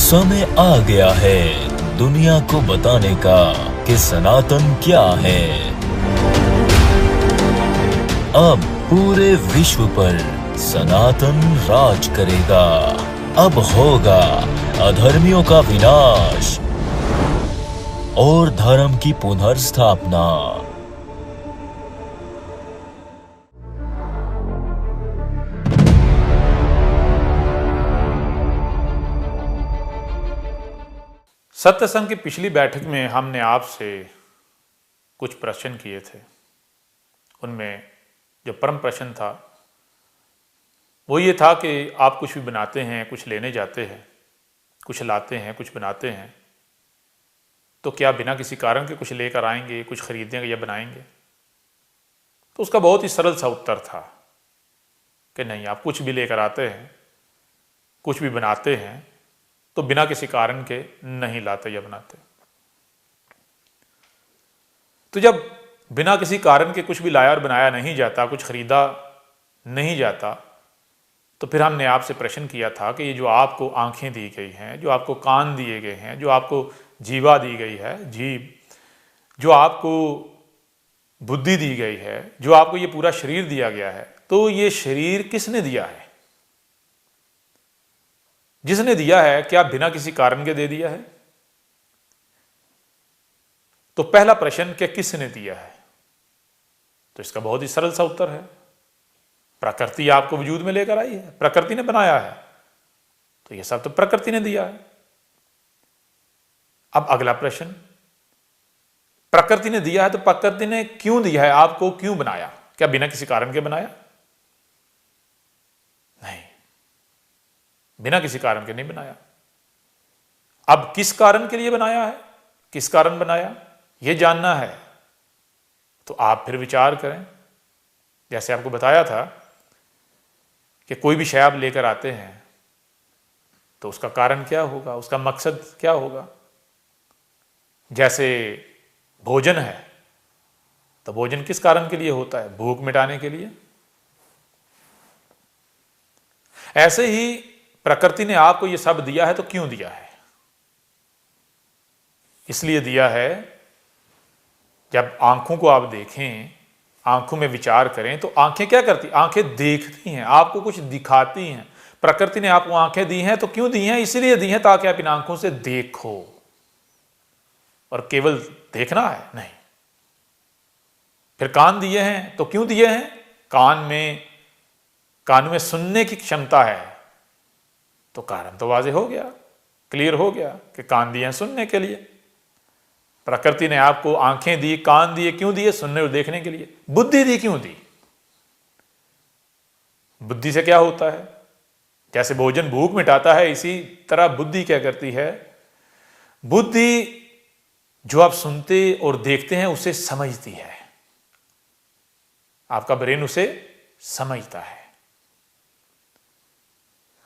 समय आ गया है दुनिया को बताने का कि सनातन क्या है। अब पूरे विश्व पर सनातन राज करेगा। अब होगा अधर्मियों का विनाश और धर्म की पुनर्स्थापना। सत्संग की पिछली बैठक में हमने आपसे कुछ प्रश्न किए थे। उनमें जो परम प्रश्न था वो ये था कि आप कुछ भी बनाते हैं, कुछ लेने जाते हैं, कुछ लाते हैं, कुछ बनाते हैं, तो क्या बिना किसी कारण के कुछ लेकर आएंगे, कुछ खरीदेंगे या बनाएंगे? तो उसका बहुत ही सरल सा उत्तर था कि नहीं, आप कुछ भी लेकर आते हैं, कुछ भी बनाते हैं तो बिना किसी कारण के नहीं लाते या बनाते। तो जब बिना किसी कारण के कुछ भी लाया और बनाया नहीं जाता, कुछ खरीदा नहीं जाता, तो फिर हमने आपसे प्रश्न किया था कि ये जो आपको आंखें दी गई हैं, जो आपको कान दिए गए हैं, जो आपको जीवा दी गई है, जीभ, जो आपको बुद्धि दी गई है, जो आपको ये पूरा शरीर दिया गया है, तो ये शरीर किसने दिया है? जिसने दिया है क्या बिना किसी कारण के दे दिया है? तो पहला प्रश्न क्या किसने दिया है, तो इसका बहुत ही सरल सा उत्तर है, प्रकृति आपको वजूद में लेकर आई है, प्रकृति ने बनाया है, तो यह सब तो प्रकृति ने दिया है। अब अगला प्रश्न, प्रकृति ने दिया है तो प्रकृति ने क्यों दिया है, आपको क्यों बनाया? क्या बिना किसी कारण के बनाया? नहीं, बिना किसी कारण के नहीं बनाया। अब किस कारण के लिए बनाया है, किस कारण बनाया, यह जानना है तो आप फिर विचार करें। जैसे आपको बताया था कि कोई भी शय आप लेकर आते हैं तो उसका कारण क्या होगा, उसका मकसद क्या होगा। जैसे भोजन है तो भोजन किस कारण के लिए होता है? भूख मिटाने के लिए। ऐसे ही प्रकृति ने आपको यह सब दिया है तो क्यों दिया है? इसलिए दिया है, जब आंखों को आप देखें, आंखों में विचार करें, तो आंखें क्या करती? आंखें देखती हैं, आपको कुछ दिखाती हैं। प्रकृति ने आपको आंखें दी हैं तो क्यों दी हैं? इसलिए दी हैं ताकि आप इन आंखों से देखो, और केवल देखना है नहीं। फिर कान दिए हैं तो क्यों दिए हैं? कान में सुनने की क्षमता है, तो कारण तो वाज़ेह हो गया, क्लियर हो गया कि कान दिए हैं सुनने के लिए। प्रकृति ने आपको आंखें दी, कान दिए, क्यों दिए? सुनने और देखने के लिए। बुद्धि दी, क्यों दी? बुद्धि से क्या होता है? जैसे भोजन भूख मिटाता है, इसी तरह बुद्धि क्या करती है? बुद्धि जो आप सुनते और देखते हैं उसे समझती है, आपका ब्रेन उसे समझता है।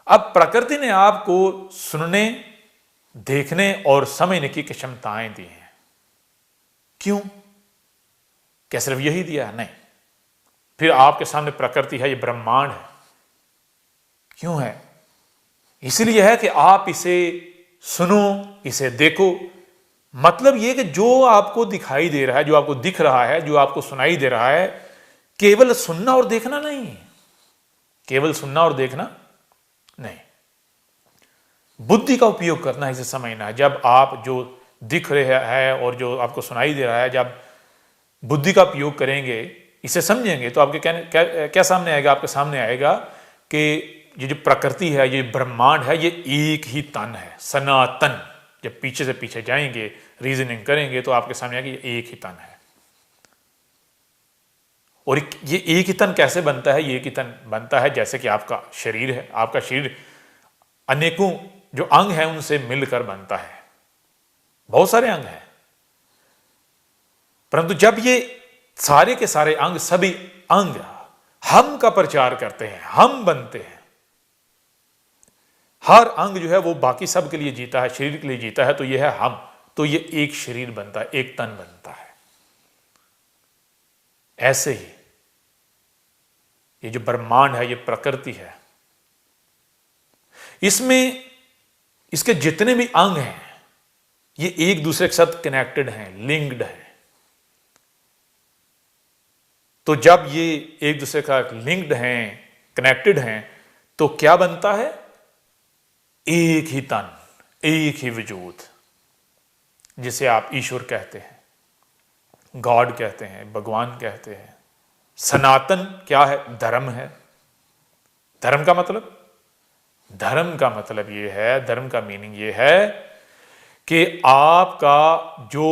अब प्रकृति ने आपको सुनने, देखने और समझने की क्षमताएं दी हैं। क्यों? क्या सिर्फ यही दिया है? नहीं। फिर आपके सामने प्रकृति है, ये ब्रह्मांड है। क्यों है? इसलिए है कि आप इसे सुनो, इसे देखो। मतलब यह कि जो आपको दिखाई दे रहा है, जो आपको दिख रहा है, जो आपको सुनाई दे रहा है, केवल सुनना और देखना नहीं, केवल सुनना और देखना नहीं, बुद्धि का उपयोग करना है, इसे समझना है। जब आप जो दिख रहे हैं और जो आपको सुनाई दे रहा है, जब बुद्धि का उपयोग करेंगे, इसे समझेंगे, तो आपके क्या सामने आएगा? आपके सामने आएगा कि ये जो प्रकृति है, ये ब्रह्मांड है, ये एक ही तन है, सनातन। जब पीछे से पीछे जाएंगे, रीजनिंग करेंगे, तो आपके सामने आएगा ये एक ही तन है। और ये एक ही तन कैसे बनता है? ये एक ही तन बनता है जैसे कि आपका शरीर है। आपका शरीर अनेकों जो अंग हैं उनसे मिलकर बनता है, बहुत सारे अंग हैं, परंतु जब ये सारे के सारे अंग, सभी अंग हम का प्रचार करते हैं, हम बनते हैं, हर अंग जो है वो बाकी सब के लिए जीता है, शरीर के लिए जीता है, तो ये है हम, तो ये एक शरीर बनता है, एक तन बनता है। ऐसे ही ये जो ब्रह्मांड है, ये प्रकृति है, इसमें इसके जितने भी अंग हैं ये एक दूसरे के साथ कनेक्टेड हैं, लिंक्ड हैं। तो जब ये एक दूसरे का लिंक्ड हैं, कनेक्टेड हैं, तो क्या बनता है? एक ही तन, एक ही वजूद, जिसे आप ईश्वर कहते हैं, गॉड कहते हैं, भगवान कहते हैं। सनातन क्या है? धर्म है। धर्म का मतलब? धर्म का मतलब ये है, धर्म का मीनिंग ये है कि आपका जो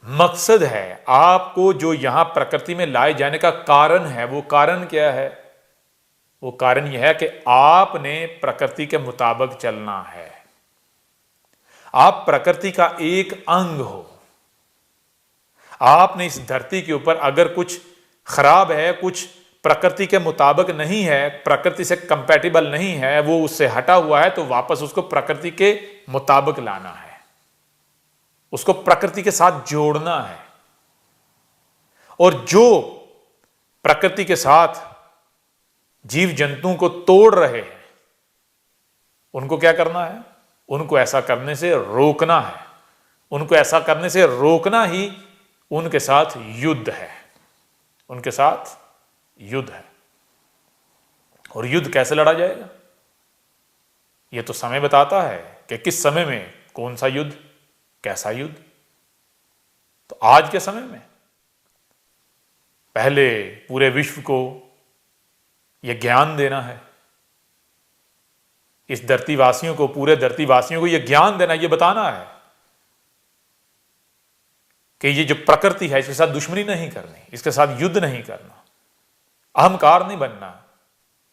मकसद है, आपको जो यहां प्रकृति में लाए जाने का कारण है, वो कारण क्या है? वो कारण यह है कि आपने प्रकृति के मुताबिक चलना है। आप प्रकृति का एक अंग हो। आपने इस धरती के ऊपर अगर कुछ खराब है, कुछ प्रकृति के मुताबिक नहीं है, प्रकृति से कंपैटिबल नहीं है, वो उससे हटा हुआ है, तो वापस उसको प्रकृति के मुताबिक लाना है, उसको प्रकृति के साथ जोड़ना है। और जो प्रकृति के साथ जीव जंतुओं को तोड़ रहे हैं, उनको क्या करना है? उनको ऐसा करने से रोकना है। उनको ऐसा करने से रोकना ही उनके साथ युद्ध है। उनके साथ युद्ध है। और युद्ध कैसे लड़ा जाएगा? यह तो समय बताता है कि किस समय में कौन सा युद्ध, कैसा युद्ध। तो आज के समय में पहले पूरे विश्व को यह ज्ञान देना है, इस धरतीवासियों को, पूरे धरतीवासियों को यह ज्ञान देना, यह बताना है कि ये जो प्रकृति है इसके साथ दुश्मनी नहीं करनी, इसके साथ युद्ध नहीं करना, अहंकार नहीं बनना,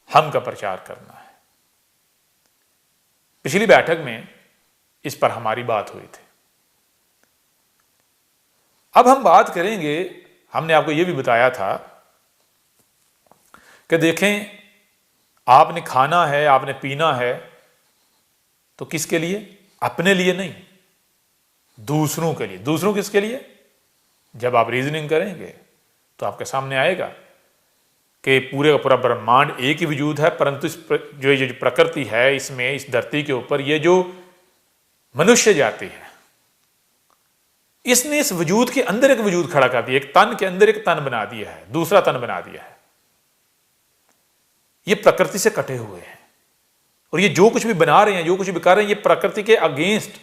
हम का प्रचार करना है। पिछली बैठक में इस पर हमारी बात हुई थी। अब हम बात करेंगे, हमने आपको यह भी बताया था कि देखें, आपने खाना है, आपने पीना है, तो किसके लिए? अपने लिए नहीं, दूसरों के लिए। दूसरों किसके लिए? जब आप रीजनिंग करेंगे तो आपके सामने आएगा कि पूरे का पूरा ब्रह्मांड एक ही वजूद है, परंतु इस जो प्रकृति है, इसमें, इस धरती के ऊपर ये जो मनुष्य जाति है, इसने इस वजूद के अंदर एक वजूद खड़ा कर दिया, एक तन के अंदर एक तन बना दिया है, दूसरा तन बना दिया है। ये प्रकृति से कटे हुए हैं और ये जो कुछ भी बना रहे हैं, जो कुछ भी कर रहे हैं, ये प्रकृति के अगेंस्ट,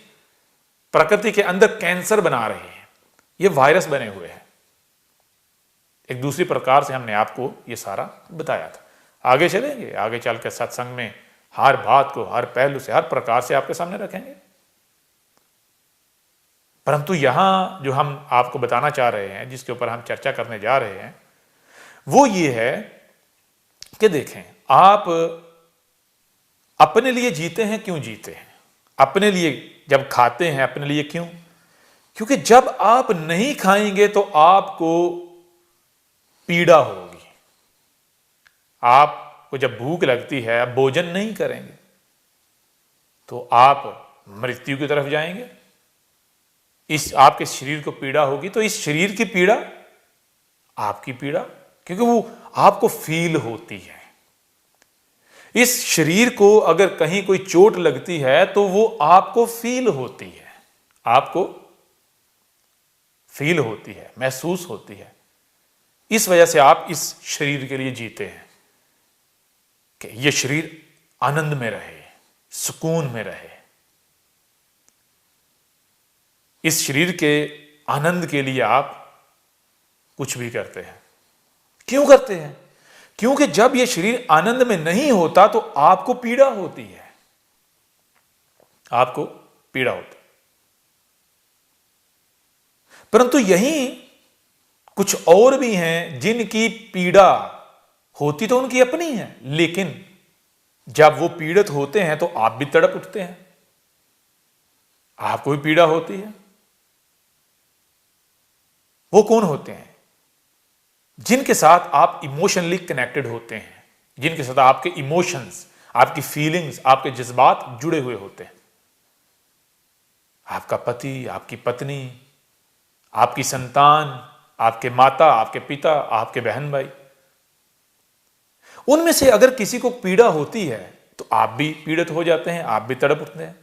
प्रकृति के अंदर कैंसर बना रहे हैं, ये वायरस बने हुए हैं। एक दूसरी प्रकार से हमने आपको ये सारा बताया था। आगे चलेंगे, आगे चल के सत्संग में हर बात को, हर पहलू से, हर प्रकार से आपके सामने रखेंगे। परंतु यहां जो हम आपको बताना चाह रहे हैं, जिसके ऊपर हम चर्चा करने जा रहे हैं, वो ये है कि देखें, आप अपने लिए जीते हैं। क्यों जीते हैं? अपने लिए जब खाते हैं, अपने लिए क्यों? क्योंकि जब आप नहीं खाएंगे तो आपको पीड़ा होगी। आपको जब भूख लगती है, आप भोजन नहीं करेंगे तो आप मृत्यु की तरफ जाएंगे। इस आपके शरीर को पीड़ा होगी, तो इस शरीर की पीड़ा आपकी पीड़ा, क्योंकि वो आपको फील होती है। इस शरीर को अगर कहीं कोई चोट लगती है तो वो आपको फील होती है, आपको फील होती है, महसूस होती है। इस वजह से आप इस शरीर के लिए जीते हैं कि ये शरीर आनंद में रहे, सुकून में रहे। इस शरीर के आनंद के लिए आप कुछ भी करते हैं। क्यों करते हैं? क्योंकि जब यह शरीर आनंद में नहीं होता तो आपको पीड़ा होती है, आपको पीड़ा होती है। परंतु यहीं कुछ और भी हैं जिनकी पीड़ा होती तो उनकी अपनी है, लेकिन जब वो पीड़ित होते हैं तो आप भी तड़प उठते हैं, आपको भी पीड़ा होती है। वो कौन होते हैं? जिनके साथ आप इमोशनली कनेक्टेड होते हैं, जिनके साथ आपके इमोशंस, आपकी फीलिंग्स, आपके जज्बात जुड़े हुए होते हैं। आपका पति, आपकी पत्नी, आपकी संतान, आपके माता, आपके पिता, आपके बहन भाई, उनमें से अगर किसी को पीड़ा होती है तो आप भी पीड़ित हो जाते हैं, आप भी तड़प उठते हैं।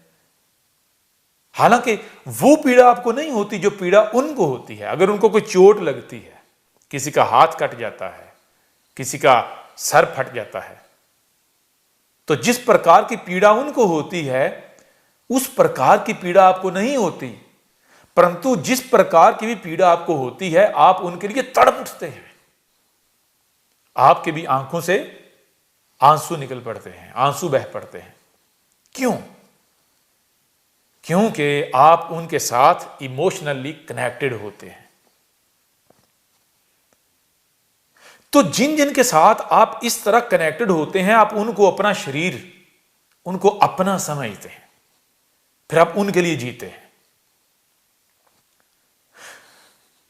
हालांकि वो पीड़ा आपको नहीं होती जो पीड़ा उनको होती है। अगर उनको कोई चोट लगती है, किसी का हाथ कट जाता है, किसी का सर फट जाता है, तो जिस प्रकार की पीड़ा उनको होती है उस प्रकार की पीड़ा आपको नहीं होती, परंतु जिस प्रकार की भी पीड़ा आपको होती है आप उनके लिए तड़प उठते हैं। आपके भी आंखों से आंसू निकल पड़ते हैं, आंसू बह पड़ते हैं। क्यों? क्योंकि आप उनके साथ इमोशनली कनेक्टेड होते हैं। तो जिन जिन के साथ आप इस तरह कनेक्टेड होते हैं, आप उनको अपना शरीर, उनको अपना समझते हैं, फिर आप उनके लिए जीते हैं।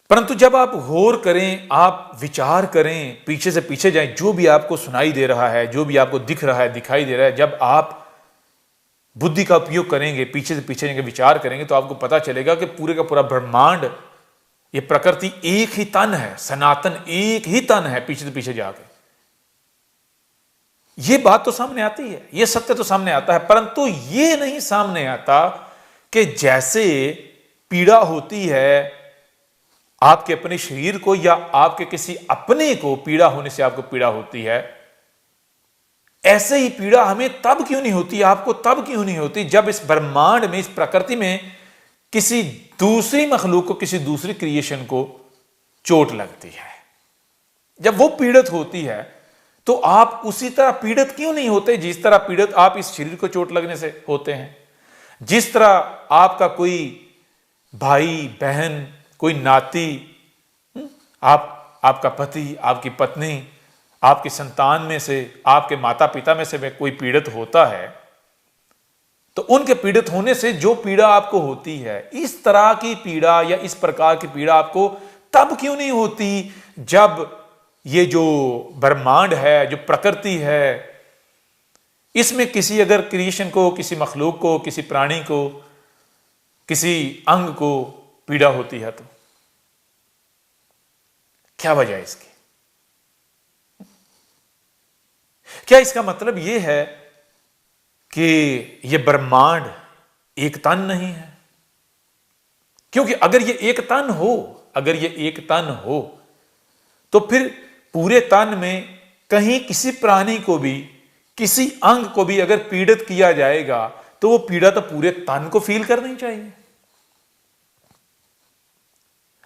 परंतु जब आप गौर करें, आप विचार करें, पीछे से पीछे जाएं, जो भी आपको सुनाई दे रहा है, जो भी आपको दिख रहा है, दिखाई दे रहा है, जब आप बुद्धि का उपयोग करेंगे, पीछे से पीछे जाएंगे, विचार करेंगे, तो आपको पता चलेगा कि पूरे का पूरा ब्रह्मांड, ये प्रकृति एक ही तन है, सनातन एक ही तन है। पीछे से पीछे जाके ये बात तो सामने आती है, ये सत्य तो सामने आता है, परंतु ये नहीं सामने आता कि जैसे पीड़ा होती है आपके अपने शरीर को या आपके किसी अपने को पीड़ा होने से आपको पीड़ा होती है, ऐसे ही पीड़ा हमें तब क्यों नहीं होती, आपको तब क्यों नहीं होती जब इस ब्रह्मांड में, इस प्रकृति में किसी दूसरी मखलूक को, किसी दूसरी क्रिएशन को चोट लगती है। जब वो पीड़ित होती है तो आप उसी तरह पीड़ित क्यों नहीं होते जिस तरह पीड़ित आप इस शरीर को चोट लगने से होते हैं। जिस तरह आपका कोई भाई बहन, कोई नाती, आपका पति, आपकी पत्नी, आपकी संतान में से, आपके माता पिता में से कोई पीड़ित होता है, तो उनके पीड़ित होने से जो पीड़ा आपको होती है, इस तरह की पीड़ा या इस प्रकार की पीड़ा आपको तब क्यों नहीं होती जब ये जो ब्रह्मांड है, जो प्रकृति है, इसमें किसी अगर क्रिएशन को, किसी मखलूक को, किसी प्राणी को, किसी अंग को पीड़ा होती है। तो क्या वजह है इसकी? क्या इसका मतलब यह है कि यह ब्रह्मांड एक तन नहीं है? क्योंकि अगर यह एक तन हो, अगर यह एक तन हो तो फिर पूरे तन में कहीं किसी प्राणी को भी, किसी अंग को भी अगर पीड़ित किया जाएगा तो वो पीड़ा तो पूरे तन को फील करनी चाहिए।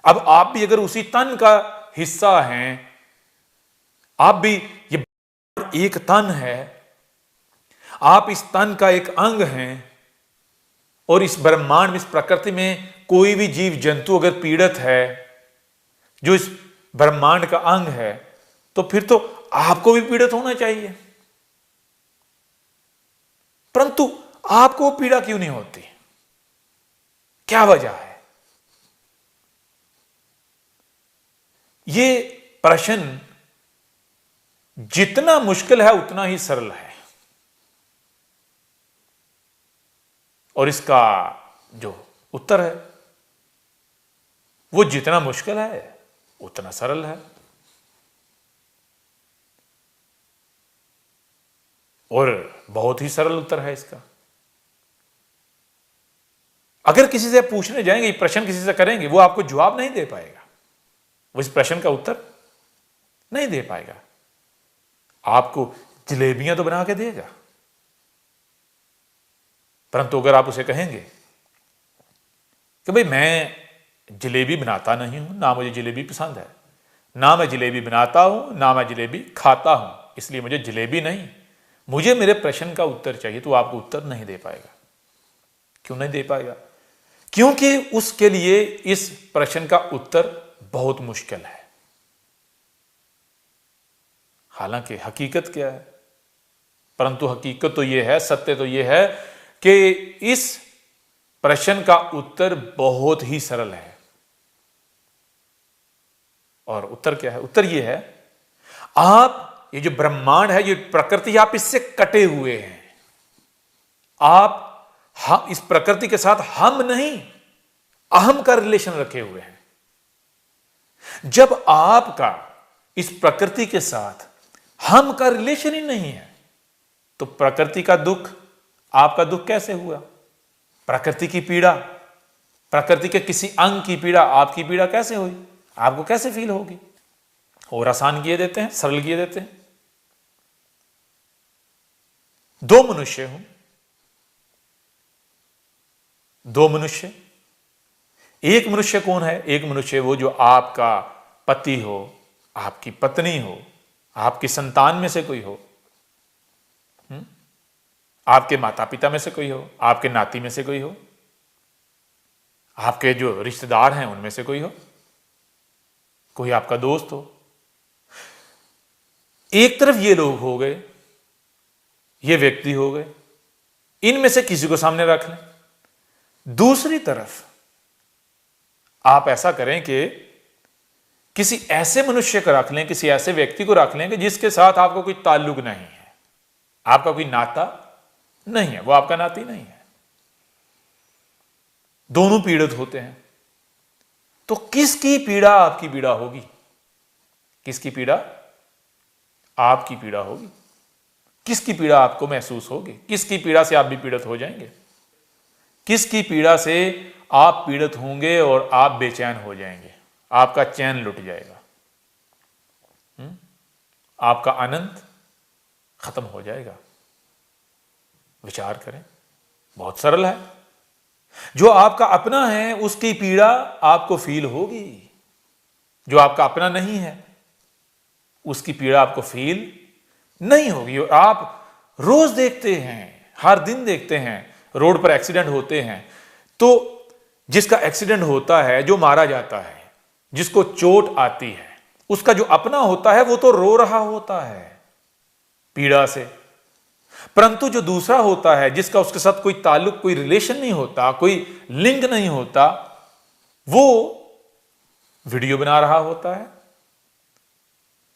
अब आप भी अगर उसी तन का हिस्सा हैं, आप भी, ये एक तन है, आप इस तन का एक अंग हैं, और इस ब्रह्मांड में, इस प्रकृति में कोई भी जीव जंतु अगर पीड़ित है जो इस ब्रह्मांड का अंग है, तो फिर तो आपको भी पीड़ित होना चाहिए। परंतु आपको पीड़ा क्यों नहीं होती? क्या वजह है? ये प्रश्न जितना मुश्किल है उतना ही सरल है, और इसका जो उत्तर है वो जितना मुश्किल है उतना सरल है। और बहुत ही सरल उत्तर है इसका। अगर किसी से पूछने जाएंगे, प्रश्न किसी से करेंगे, वो आपको जवाब नहीं दे पाएगा, वो इस प्रश्न का उत्तर नहीं दे पाएगा। आपको जलेबियां तो बना के देगा, परंतु अगर आप उसे कहेंगे कि भाई मैं जलेबी बनाता नहीं हूं, ना मुझे जलेबी पसंद है, ना मैं जलेबी बनाता हूं, ना मैं जलेबी खाता हूं, इसलिए मुझे जलेबी नहीं, मुझे मेरे प्रश्न का उत्तर चाहिए, तो आपको उत्तर नहीं दे पाएगा। क्यों नहीं दे पाएगा? क्योंकि उसके लिए इस प्रश्न का उत्तर बहुत मुश्किल है। हालांकि हकीकत क्या है? परंतु हकीकत तो यह है, सत्य तो यह है कि इस प्रश्न का उत्तर बहुत ही सरल है। और उत्तर क्या है? उत्तर यह है, आप ये जो ब्रह्मांड है, ये प्रकृति, आप इससे कटे हुए हैं। आप इस प्रकृति के साथ हम नहीं, अहम का रिलेशन रखे हुए हैं। जब आपका इस प्रकृति के साथ हम का रिलेशन ही नहीं है, तो प्रकृति का दुख आपका दुख कैसे हुआ? प्रकृति की पीड़ा, प्रकृति के किसी अंग की पीड़ा आपकी पीड़ा कैसे हुई, आपको कैसे फील होगी। और आसान किए देते हैं, सरल किए देते हैं। दो मनुष्य हूं, दो मनुष्य, एक मनुष्य कौन है, एक मनुष्य वो जो आपका पति हो, आपकी पत्नी हो, आपकी संतान में से कोई हो, आपके माता पिता में से कोई हो, आपके नाती में से कोई हो, आपके जो रिश्तेदार हैं उनमें से कोई हो, कोई आपका दोस्त हो। एक तरफ ये लोग हो गए, ये व्यक्ति हो गए, इनमें से किसी को सामने रख लें। दूसरी तरफ आप ऐसा करें कि किसी ऐसे मनुष्य को रख लें, किसी ऐसे व्यक्ति को रख लें कि जिसके साथ आपको कोई ताल्लुक नहीं है, आपका कोई नाता नहीं है, वो आपका नाती नहीं है, दोनों पीड़ित होते हैं। तो किसकी पीड़ा आपकी पीड़ा होगी, किसकी पीड़ा आपकी पीड़ा होगी, किसकी पीड़ा आपको महसूस होगी, किसकी पीड़ा से आप भी पीड़ित हो जाएंगे, किसकी पीड़ा से आप पीड़ित होंगे और आप बेचैन हो जाएंगे, आपका चैन लुट जाएगा, आपका आनंद खत्म हो जाएगा। विचार करें, बहुत सरल है। जो आपका अपना है उसकी पीड़ा आपको फील होगी, जो आपका अपना नहीं है उसकी पीड़ा आपको फील नहीं होगी। और आप रोज देखते हैं, हर दिन देखते हैं, रोड पर एक्सीडेंट होते हैं, तो जिसका एक्सीडेंट होता है, जो मारा जाता है, जिसको चोट आती है, उसका जो अपना होता है वो तो रो रहा होता है पीड़ा से, परंतु जो दूसरा होता है, जिसका उसके साथ कोई ताल्लुक, कोई रिलेशन नहीं होता, कोई लिंक नहीं होता, वो वीडियो बना रहा होता है,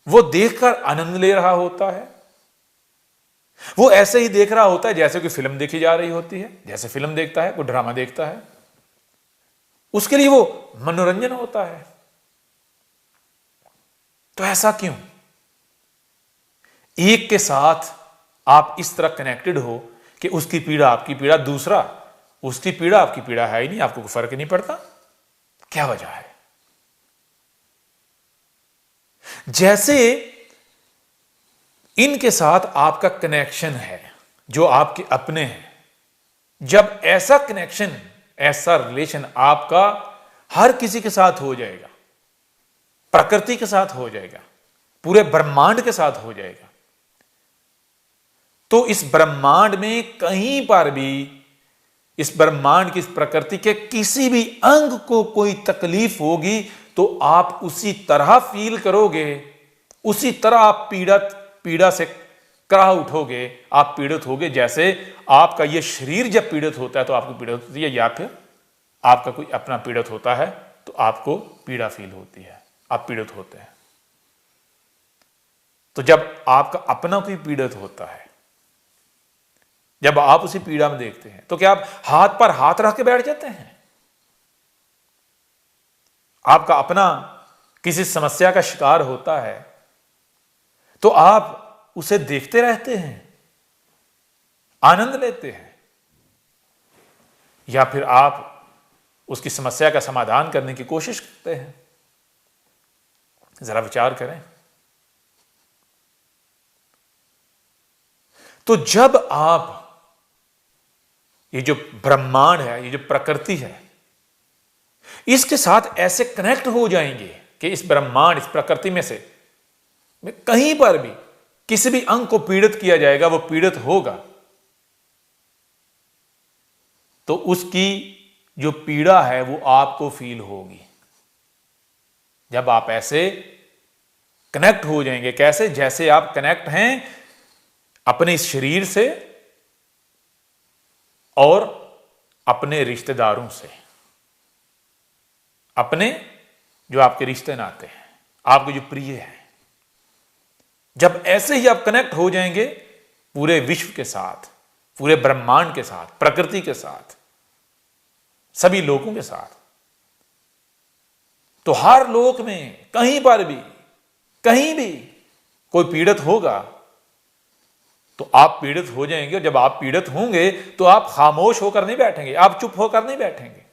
वो देखकर आनंद ले रहा होता है, वो ऐसे ही देख रहा होता है जैसे कोई फिल्म देखी जा रही होती है, जैसे फिल्म देखता है, कोई ड्रामा देखता है, उसके लिए वो मनोरंजन होता है। तो ऐसा क्यों? एक के साथ आप इस तरह कनेक्टेड हो कि उसकी पीड़ा आपकी पीड़ा, दूसरा उसकी पीड़ा आपकी पीड़ा है ही नहीं, आपको कोई फर्क नहीं पड़ता। क्या वजह है? जैसे इनके साथ आपका कनेक्शन है, जो आपके अपने हैं, जब ऐसा कनेक्शन, ऐसा रिलेशन आपका हर किसी के साथ हो जाएगा, प्रकृति के साथ हो जाएगा, पूरे ब्रह्मांड के साथ हो जाएगा, तो इस ब्रह्मांड में कहीं पर भी, इस ब्रह्मांड की, इस प्रकृति के किसी भी अंग को कोई तकलीफ होगी तो आप उसी तरह फील करोगे, उसी तरह आप पीड़ा से कराह उठोगे, आप पीड़ित होगे। जैसे आपका यह शरीर जब पीड़ित होता है तो आपको पीड़ा होती है, या फिर आपका कोई अपना पीड़ित होता है तो आपको पीड़ा फील होती है, आप पीड़ित होते हैं। तो जब आपका अपना कोई पीड़ित होता है, जब आप उसी पीड़ा में देखते हैं, तो क्या आप हाथ पर हाथ रख के बैठ जाते हैं? आपका अपना किसी समस्या का शिकार होता है तो आप उसे देखते रहते हैं, आनंद लेते हैं, या फिर आप उसकी समस्या का समाधान करने की कोशिश करते हैं? जरा विचार करें। तो जब आप ये जो ब्रह्मांड है, ये जो प्रकृति है, इसके साथ ऐसे कनेक्ट हो जाएंगे कि इस ब्रह्मांड, इस प्रकृति में से कहीं पर भी किसी भी अंग को पीड़ित किया जाएगा, वो पीड़ित होगा, तो उसकी जो पीड़ा है वो आपको फील होगी। जब आप ऐसे कनेक्ट हो जाएंगे, कैसे? जैसे आप कनेक्ट हैं अपने इस शरीर से और अपने रिश्तेदारों से, अपने जो आपके रिश्ते नाते हैं, आपके जो प्रिय हैं, जब ऐसे ही आप कनेक्ट हो जाएंगे पूरे विश्व के साथ, पूरे ब्रह्मांड के साथ, प्रकृति के साथ, सभी लोगों के साथ, तो हर लोक में कहीं पर भी, कहीं भी कोई पीड़ित होगा तो आप पीड़ित हो जाएंगे। और जब आप पीड़ित होंगे तो आप खामोश होकर नहीं बैठेंगे, आप चुप होकर नहीं बैठेंगे।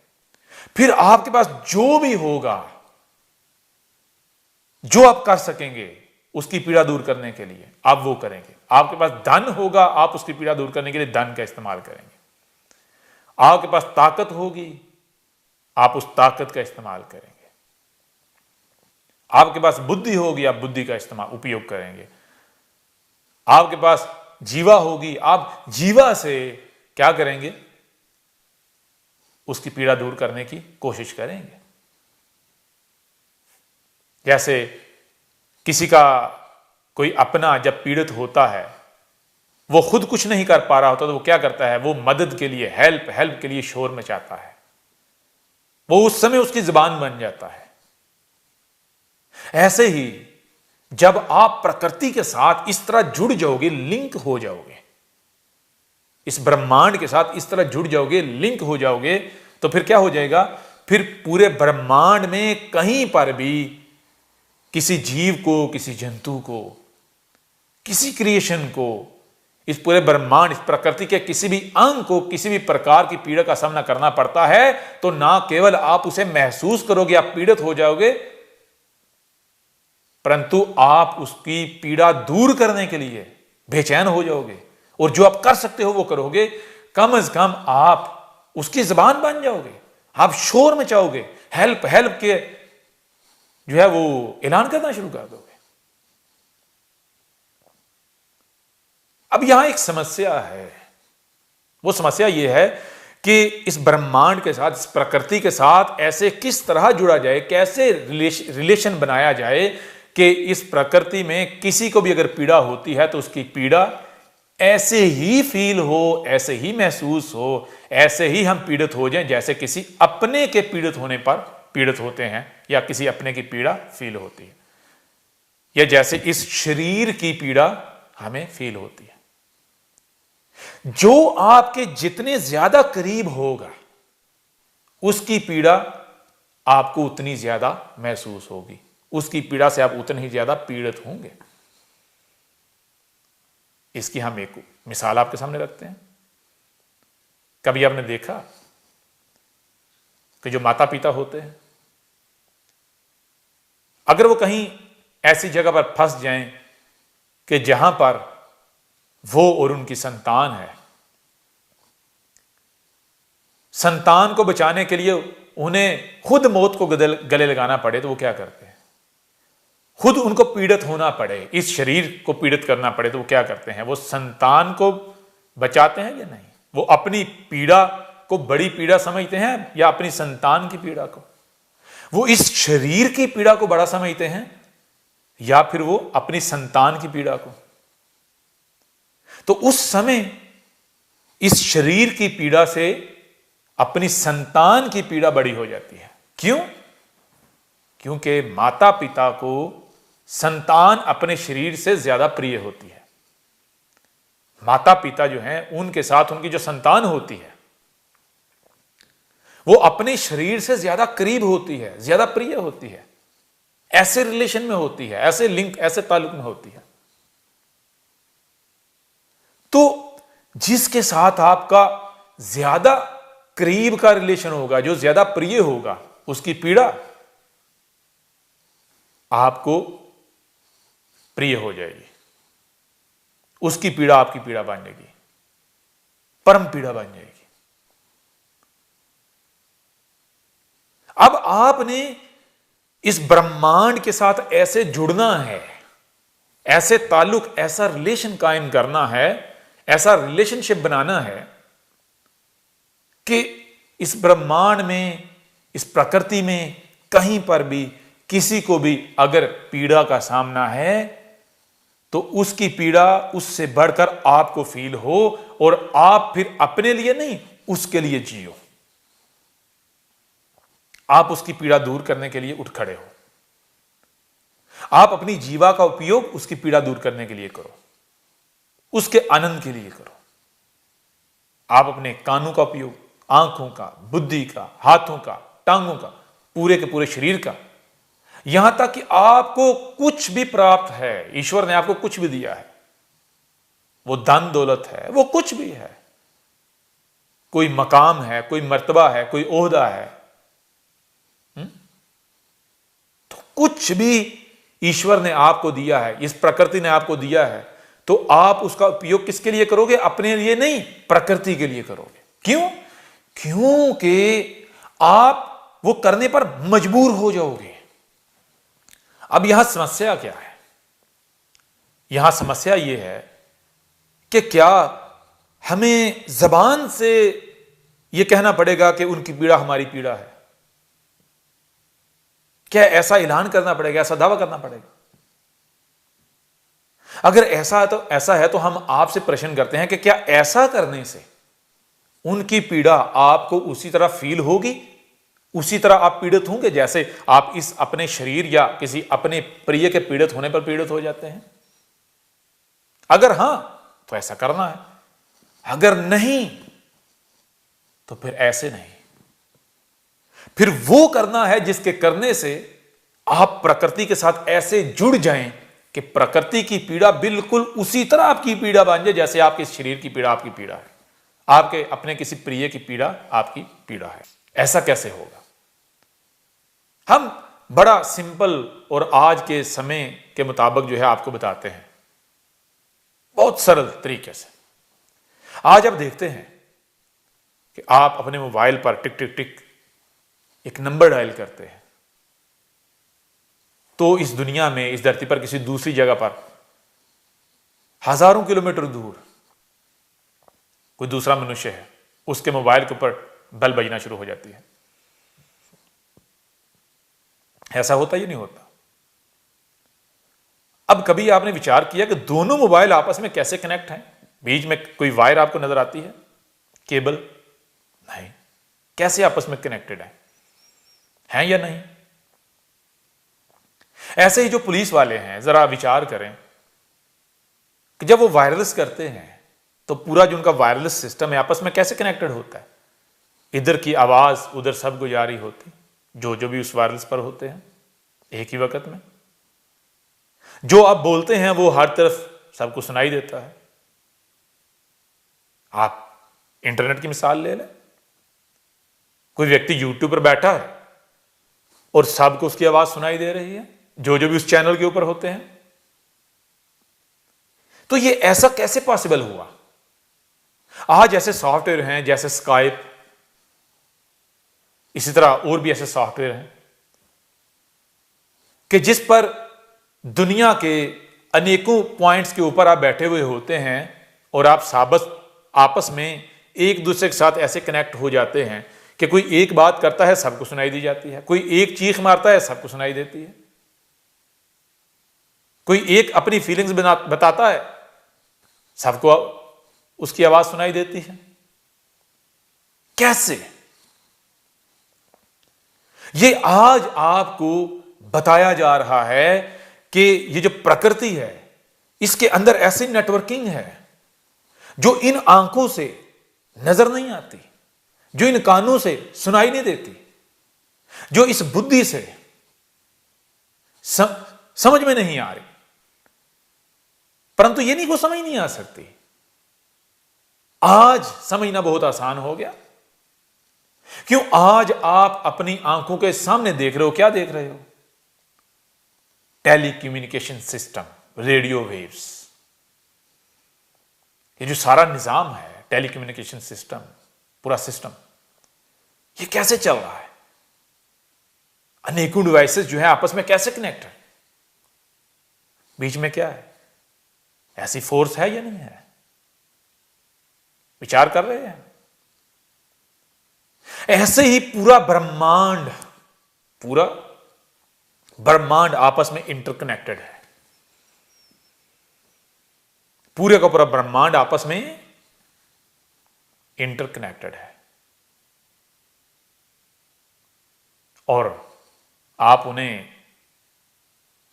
फिर आपके पास जो भी होगा, जो आप कर सकेंगे उसकी पीड़ा दूर करने के लिए आप वो करेंगे। आपके पास धन होगा, आप उसकी पीड़ा दूर करने के लिए धन का इस्तेमाल करेंगे। आपके पास ताकत होगी, आप उस ताकत का इस्तेमाल करेंगे। आपके पास बुद्धि होगी, आप बुद्धि का इस्तेमाल उपयोग करेंगे। आपके पास जीवा होगी, आप जीवा से क्या करेंगे, उसकी पीड़ा दूर करने की कोशिश करेंगे। जैसे किसी का कोई अपना जब पीड़ित होता है, वो खुद कुछ नहीं कर पा रहा होता, तो वो क्या करता है, वो मदद के लिए, हेल्प के लिए शोर मचाता है। वो उस समय उसकी जुबान बन जाता है। ऐसे ही जब आप प्रकृति के साथ इस तरह जुड़ जाओगे, लिंक हो जाओगे, इस ब्रह्मांड के साथ इस तरह जुड़ जाओगे, लिंक हो जाओगे, तो फिर क्या हो जाएगा, फिर पूरे ब्रह्मांड में कहीं पर भी किसी जीव को, किसी जंतु को, किसी क्रिएशन को, इस पूरे ब्रह्मांड, इस प्रकृति के किसी भी अंग को किसी भी प्रकार की पीड़ा का सामना करना पड़ता है, तो ना केवल आप उसे महसूस करोगे, आप पीड़ित हो जाओगे, परंतु आप उसकी पीड़ा दूर करने के लिए बेचैन हो जाओगे। और जो आप कर सकते हो वो करोगे। कम से कम आप उसकी जुबान बन जाओगे, आप शोर मचाओगे, हेल्प के जो है वो ऐलान करना शुरू कर दोगे। अब यहां एक समस्या है। वो समस्या यह है कि इस ब्रह्मांड के साथ, इस प्रकृति के साथ ऐसे किस तरह जुड़ा जाए, कैसे रिलेशन बनाया जाए कि इस प्रकृति में किसी को भी अगर पीड़ा होती है तो उसकी पीड़ा ऐसे ही फील हो, ऐसे ही महसूस हो, ऐसे ही हम पीड़ित हो जाएं जैसे किसी अपने के पीड़ित होने पर पीड़ित होते हैं, या किसी अपने की पीड़ा फील होती है, या जैसे इस शरीर की पीड़ा हमें फील होती है। जो आपके जितने ज्यादा करीब होगा उसकी पीड़ा आपको उतनी ज्यादा महसूस होगी, उसकी पीड़ा से आप उतने ही ज्यादा पीड़ित होंगे। इसकी हम एक मिसाल आपके सामने रखते हैं। कभी आपने देखा कि जो माता पिता होते हैं, अगर वो कहीं ऐसी जगह पर फंस जाएं कि जहां पर वो और उनकी संतान है, संतान को बचाने के लिए उन्हें खुद मौत को गले लगाना पड़े, तो वो क्या करते हैं, खुद उनको पीड़ित होना पड़े, इस शरीर को पीड़ित करना पड़े, तो वो क्या करते हैं, वो संतान को बचाते हैं या नहीं? वो अपनी पीड़ा को बड़ी पीड़ा समझते हैं या अपनी संतान की पीड़ा को? वो इस शरीर की पीड़ा को बड़ा समझते हैं या फिर वो अपनी संतान की पीड़ा को? तो उस समय इस शरीर की पीड़ा से अपनी संतान की पीड़ा बड़ी हो जाती है। क्यों? क्योंकि माता पिता को संतान अपने शरीर से ज्यादा प्रिय होती है। माता पिता जो हैं, उनके साथ उनकी जो संतान होती है वो अपने शरीर से ज्यादा करीब होती है, ज्यादा प्रिय होती है, ऐसे रिलेशन में होती है, ऐसे लिंक, ऐसे ताल्लुक में होती है। तो जिसके साथ आपका ज्यादा करीब का रिलेशन होगा, जो ज्यादा प्रिय होगा, उसकी पीड़ा आपको प्रिय हो जाएगी, उसकी पीड़ा आपकी पीड़ा बन जाएगी, परम पीड़ा बन जाएगी। अब आपने इस ब्रह्मांड के साथ ऐसे जुड़ना है, ऐसे ताल्लुक, ऐसा रिलेशन कायम करना है, ऐसा रिलेशनशिप बनाना है कि इस ब्रह्मांड में, इस प्रकृति में कहीं पर भी किसी को भी अगर पीड़ा का सामना है तो उसकी पीड़ा उससे बढ़कर आपको फील हो और आप फिर अपने लिए नहीं, उसके लिए जियो। आप उसकी पीड़ा दूर करने के लिए उठ खड़े हो। आप अपनी जीवा का उपयोग उसकी पीड़ा दूर करने के लिए करो, उसके आनंद के लिए करो। आप अपने कानों का उपयोग, आंखों का, बुद्धि का, हाथों का, टांगों का, पूरे के पूरे शरीर का, यहां तक कि आपको कुछ भी प्राप्त है, ईश्वर ने आपको कुछ भी दिया है, वो धन दौलत है, वो कुछ भी है, कोई मकाम है, कोई मर्तबा है, कोई ओहदा है, तो कुछ भी ईश्वर ने आपको दिया है, इस प्रकृति ने आपको दिया है, तो आप उसका उपयोग किसके लिए करोगे? अपने लिए नहीं, प्रकृति के लिए करोगे। क्यों? क्योंकि आप वो करने पर मजबूर हो जाओगे। अब यहां समस्या क्या है? यहां समस्या यह है कि क्या हमें जबान से यह कहना पड़ेगा कि उनकी पीड़ा हमारी पीड़ा है? क्या ऐसा ऐलान करना पड़ेगा, ऐसा दावा करना पड़ेगा? अगर ऐसा है तो हम आपसे प्रश्न करते हैं कि क्या ऐसा करने से उनकी पीड़ा आपको उसी तरह फील होगी, उसी तरह आप पीड़ित होंगे जैसे आप इस अपने शरीर या किसी अपने प्रिय के पीड़ित होने पर पीड़ित हो जाते हैं? अगर हां तो ऐसा करना है, अगर नहीं तो फिर ऐसे नहीं। फिर वो करना है जिसके करने से आप प्रकृति के साथ ऐसे जुड़ जाएं कि प्रकृति की पीड़ा बिल्कुल उसी तरह आपकी पीड़ा बन जाए जैसे आपके शरीर की पीड़ा आपकी पीड़ा है, आपके अपने किसी प्रिय की पीड़ा आपकी पीड़ा है। ऐसा कैसे होगा? हम बड़ा सिंपल और आज के समय के मुताबिक जो है आपको बताते हैं, बहुत सरल तरीके से। आज आप देखते हैं कि आप अपने मोबाइल पर टिक टिक टिक एक नंबर डायल करते हैं, तो इस दुनिया में, इस धरती पर, किसी दूसरी जगह पर हजारों किलोमीटर दूर कोई दूसरा मनुष्य है, उसके मोबाइल के ऊपर बेल बजना शुरू हो जाती है। ऐसा होता ही नहीं होता। अब कभी आपने विचार किया कि दोनों मोबाइल आपस में कैसे कनेक्ट हैं? बीच में कोई वायर आपको नजर आती है, केबल? नहीं। कैसे आपस में कनेक्टेड हैं या नहीं? ऐसे ही जो पुलिस वाले हैं, जरा विचार करें कि जब वो वायरलेस करते हैं तो पूरा जो उनका वायरलेस सिस्टम है आपस में कैसे कनेक्टेड होता है? इधर की आवाज उधर सबको जारी होती, जो भी उस वायरलेस पर होते हैं एक ही वक्त में। जो आप बोलते हैं वो हर तरफ सबको सुनाई देता है। आप इंटरनेट की मिसाल ले लें, कोई व्यक्ति यूट्यूब पर बैठा है और सबको उसकी आवाज सुनाई दे रही है, जो भी उस चैनल के ऊपर होते हैं। तो ये ऐसा कैसे पॉसिबल हुआ? आज ऐसे सॉफ्टवेयर हैं जैसे स्काइप, इसी तरह और भी ऐसे सॉफ्टवेयर हैं कि जिस पर दुनिया के अनेकों पॉइंट्स के ऊपर आप बैठे हुए होते हैं और आप आपस में एक दूसरे के साथ ऐसे कनेक्ट हो जाते हैं कि कोई एक बात करता है सबको सुनाई दी जाती है, कोई एक चीख मारता है सबको सुनाई देती है, कोई एक अपनी फीलिंग्स बताता है सबको उसकी आवाज सुनाई देती है। कैसे? ये आज आपको बताया जा रहा है कि ये जो प्रकृति है इसके अंदर ऐसी नेटवर्किंग है जो इन आंखों से नजर नहीं आती, जो इन कानों से सुनाई नहीं देती, जो इस बुद्धि से समझ में नहीं आ रही। परंतु ये नहीं को समझ नहीं आ सकती। आज समझना बहुत आसान हो गया। क्यों? आज आप अपनी आंखों के सामने देख रहे हो। क्या देख रहे हो? Telecommunication system, radio waves. ये जो सारा निजाम है, टेलीकम्युनिकेशन सिस्टम, पूरा सिस्टम, ये कैसे चल रहा है? अनेकों डिवाइसेस जो है आपस में कैसे कनेक्ट है? बीच में क्या है? ऐसी फोर्स है या नहीं है? विचार कर रहे हैं? ऐसे ही पूरा ब्रह्मांड आपस में इंटरकनेक्टेड है। पूरे का पूरा ब्रह्मांड आपस में इंटरकनेक्टेड है। और आप उन्हें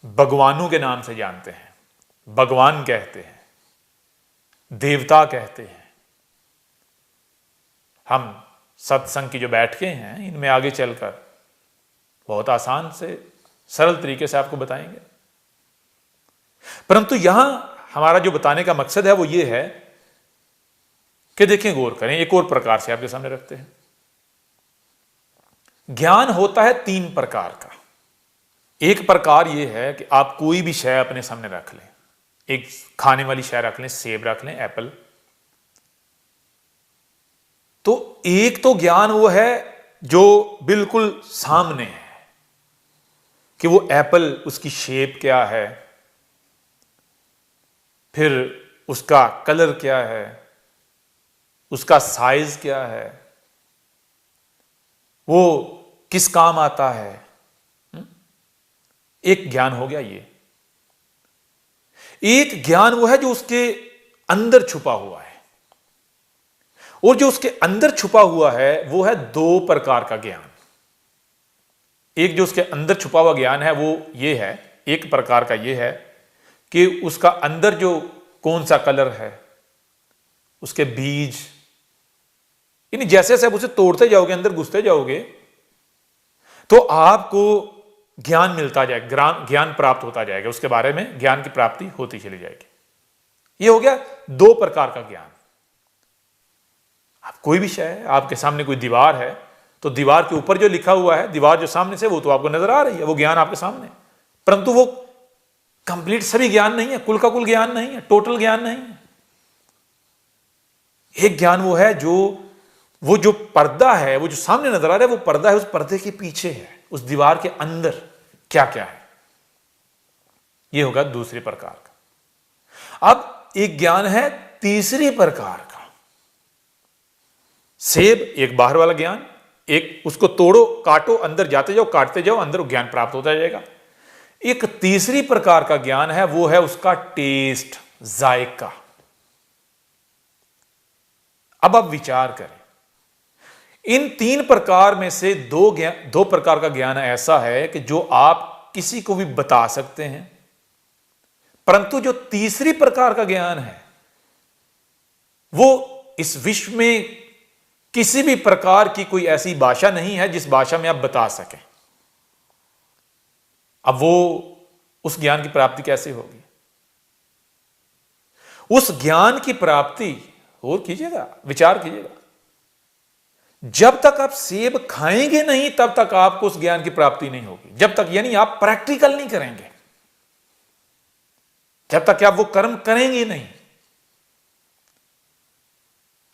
भगवानों के नाम से जानते हैं। भगवान कहते हैं, देवता कहते हैं। हम सत्संग की जो बैठकें हैं इनमें आगे चलकर बहुत आसान से सरल तरीके से आपको बताएंगे। परंतु यहां हमारा जो बताने का मकसद है वो ये है कि देखें, गौर करें, एक और प्रकार से आपके सामने रखते हैं। ज्ञान होता है तीन प्रकार का। एक प्रकार यह है कि आप कोई भी शय अपने सामने रख लें, एक खाने वाली शय रख लें, सेब रख लें, एप्पल, तो एक तो ज्ञान वो है जो बिल्कुल सामने है कि वो एप्पल, उसकी शेप क्या है, फिर उसका कलर क्या है, उसका साइज क्या है, वो किस काम आता है। एक ज्ञान हो गया ये। एक ज्ञान वो है जो उसके अंदर छुपा हुआ है, और जो उसके अंदर छुपा हुआ है वो है दो प्रकार का ज्ञान। एक जो उसके अंदर छुपा हुआ ज्ञान है वो ये है, एक प्रकार का ये है कि उसका अंदर जो कौन सा कलर है, उसके बीज, यानी जैसे जैसे आप उसे तोड़ते जाओगे, अंदर घुसते जाओगे, तो आपको ज्ञान मिलता जाएगा, ज्ञान प्राप्त होता जाएगा, उसके बारे में ज्ञान की प्राप्ति होती चली जाएगी। यह हो गया दो प्रकार का ज्ञान। आप कोई भी शय है, आपके सामने कोई दीवार है, तो दीवार के ऊपर जो लिखा हुआ है, दीवार जो सामने से, वो तो आपको नजर आ रही है, वो ज्ञान आपके सामने, परंतु वो कंप्लीट सभी ज्ञान नहीं है, कुल का कुल ज्ञान नहीं है, टोटल ज्ञान नहीं है। एक ज्ञान वो है जो वो जो पर्दा है, वो जो सामने नजर आ रहा है, वो पर्दा है, उस पर्दे के पीछे है, उस दीवार के अंदर क्या क्या है। यह होगा दूसरे प्रकार का। अब एक ज्ञान है तीसरी प्रकार का। सेब एक बाहर वाला ज्ञान, एक उसको तोड़ो, काटो, अंदर जाते जाओ, काटते जाओ, अंदर ज्ञान प्राप्त होता जाएगा। एक तीसरी प्रकार का ज्ञान है, वो है उसका टेस्ट, जायका। अब आप विचार करें, इन तीन प्रकार में से दो प्रकार का ज्ञान ऐसा है कि जो आप किसी को भी बता सकते हैं, परंतु जो तीसरी प्रकार का ज्ञान है वो इस विश्व में किसी भी प्रकार की कोई ऐसी भाषा नहीं है जिस भाषा में आप बता सकें। अब वो उस ज्ञान की प्राप्ति कैसे होगी? उस ज्ञान की प्राप्ति, और कीजिएगा, विचार कीजिएगा, जब तक आप सेब खाएंगे नहीं तब तक आपको उस ज्ञान की प्राप्ति नहीं होगी। जब तक, यानी आप प्रैक्टिकल नहीं करेंगे, जब तक कि आप वो कर्म करेंगे नहीं।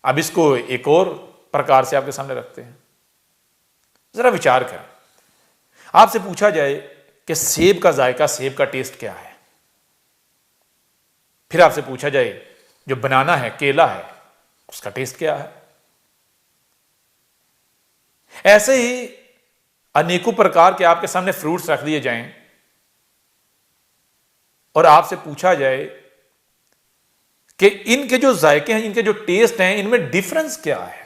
अब इसको एक और प्रकार से आपके सामने रखते हैं। जरा विचार करें, आपसे पूछा जाए कि सेब का जायका, सेब का टेस्ट क्या है, फिर आपसे पूछा जाए जो बनाना है, केला है, उसका टेस्ट क्या है। ऐसे ही अनेकों प्रकार के आपके सामने फ्रूट्स रख दिए जाएं और आपसे पूछा जाए कि इनके जो जायके हैं, इनके जो टेस्ट हैं, इनमें डिफरेंस क्या है।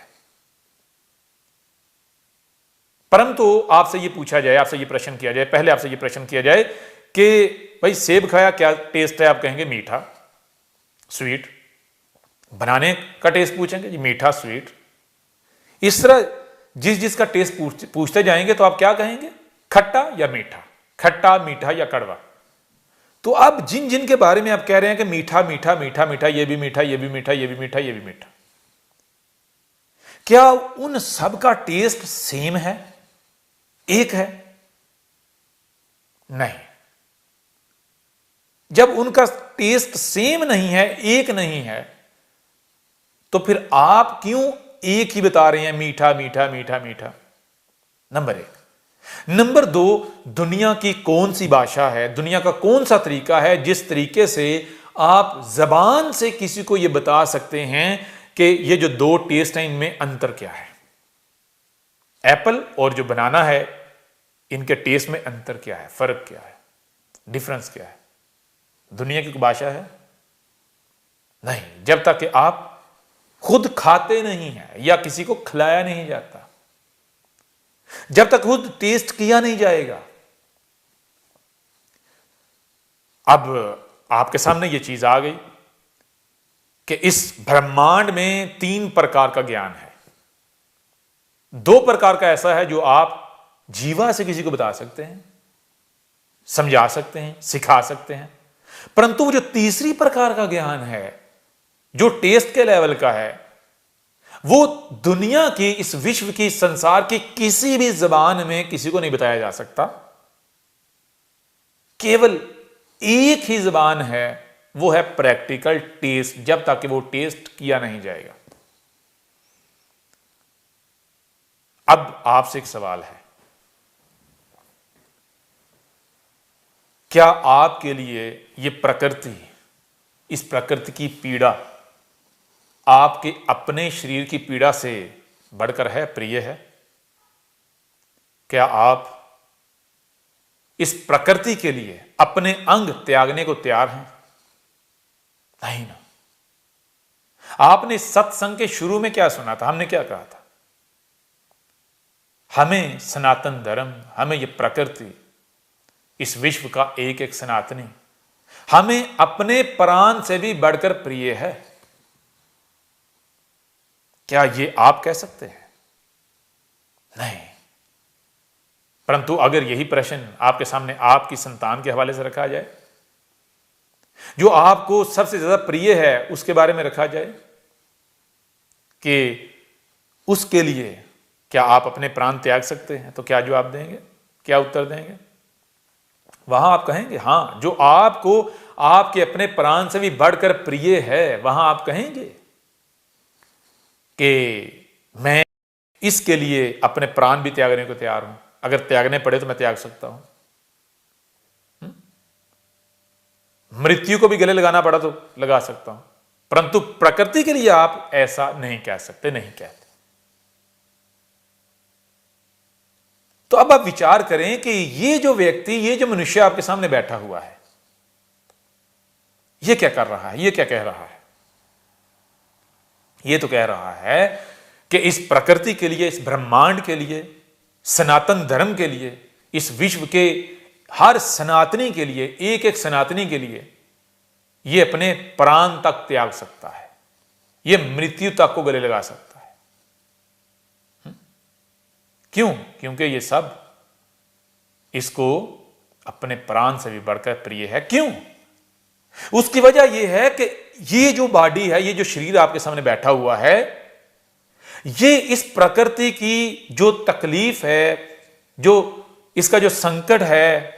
परंतु आपसे यह पूछा जाए, आपसे यह प्रश्न किया जाए, पहले आपसे यह प्रश्न किया जाए कि भाई सेब खाया, क्या टेस्ट है? आप कहेंगे मीठा, स्वीट। बनाने का टेस्ट पूछेंगे जी, मीठा, स्वीट। इस तरह जिसका टेस्ट पूछते जाएंगे तो आप क्या कहेंगे? खट्टा या मीठा, खट्टा, मीठा या कड़वा। तो अब जिन के बारे में आप कह रहे हैं कि मीठा मीठा मीठा मीठा, ये भी मीठा, ये भी मीठा, ये भी मीठा, ये भी मीठा, क्या उन सब का टेस्ट सेम है, एक है? नहीं। जब उनका टेस्ट सेम नहीं है, एक नहीं है, तो फिर आप क्यों एक ही बता रहे हैं, मीठा मीठा मीठा मीठा? नंबर एक। नंबर दो, दुनिया की कौन सी भाषा है, दुनिया का कौन सा तरीका है जिस तरीके से आप जबान से किसी को यह बता सकते हैं कि ये जो दो टेस्ट हैं इनमें अंतर क्या है? एप्पल और जो बनाना है, इनके टेस्ट में अंतर क्या है, फर्क क्या है, डिफरेंस क्या है? दुनिया की कोई भाषा है? नहीं। जब तक कि आप खुद खाते नहीं हैं या किसी को खिलाया नहीं जाता, जब तक खुद टेस्ट किया नहीं जाएगा। अब आपके सामने यह चीज आ गई कि इस ब्रह्मांड में तीन प्रकार का ज्ञान है। दो प्रकार का ऐसा है जो आप जीवा से किसी को बता सकते हैं, समझा सकते हैं, सिखा सकते हैं, परंतु वो जो तीसरी प्रकार का ज्ञान है, जो टेस्ट के लेवल का है, वो दुनिया की, इस विश्व की, संसार की किसी भी जबान में किसी को नहीं बताया जा सकता। केवल एक ही जबान है, वो है प्रैक्टिकल टेस्ट, जब तक कि वो टेस्ट किया नहीं जाएगा। अब आपसे एक सवाल है, क्या आपके लिए ये प्रकृति, इस प्रकृति की पीड़ा आपके अपने शरीर की पीड़ा से बढ़कर है, प्रिय है? क्या आप इस प्रकृति के लिए अपने अंग त्यागने को तैयार हैं? नहीं ना। आपने सत्संग के शुरू में क्या सुना था? हमने क्या कहा था? हमें सनातन धर्म, हमें ये प्रकृति, इस विश्व का एक एक सनातनी हमें अपने प्राण से भी बढ़कर प्रिय है। क्या ये आप कह सकते हैं? नहीं। परंतु अगर यही प्रश्न आपके सामने आपकी संतान के हवाले से रखा जाए, जो आपको सबसे ज्यादा प्रिय है, उसके बारे में रखा जाए कि उसके लिए क्या आप अपने प्राण त्याग सकते हैं, तो क्या जवाब देंगे? क्या उत्तर देंगे? वहां आप कहेंगे हां, जो आपको आपके अपने प्राण से भी बढ़कर प्रिय है, वहां आप कहेंगे कि मैं इसके लिए अपने प्राण भी त्यागने को तैयार हूं, अगर त्यागने पड़े तो मैं त्याग सकता हूं, मृत्यु को भी गले लगाना पड़ा तो लगा सकता हूं। परंतु प्रकृति के लिए आप ऐसा नहीं कह सकते, नहीं कहते। तो अब आप विचार करें कि ये जो व्यक्ति, ये जो मनुष्य आपके सामने बैठा हुआ है, ये क्या कर रहा है? ये क्या कह रहा है? ये तो कह रहा है कि इस प्रकृति के लिए, इस ब्रह्मांड के लिए, सनातन धर्म के लिए, इस विश्व के हर सनातनी के लिए, एक एक सनातनी के लिए ये अपने प्राण तक त्याग सकता है, ये मृत्यु तक को गले लगा सकता है। क्यों? क्योंकि ये सब इसको अपने प्राण से भी बढ़कर प्रिय है। क्यों? उसकी वजह यह है कि ये जो बॉडी है, ये जो शरीर आपके सामने बैठा हुआ है, ये इस प्रकृति की जो तकलीफ है, जो इसका जो संकट है,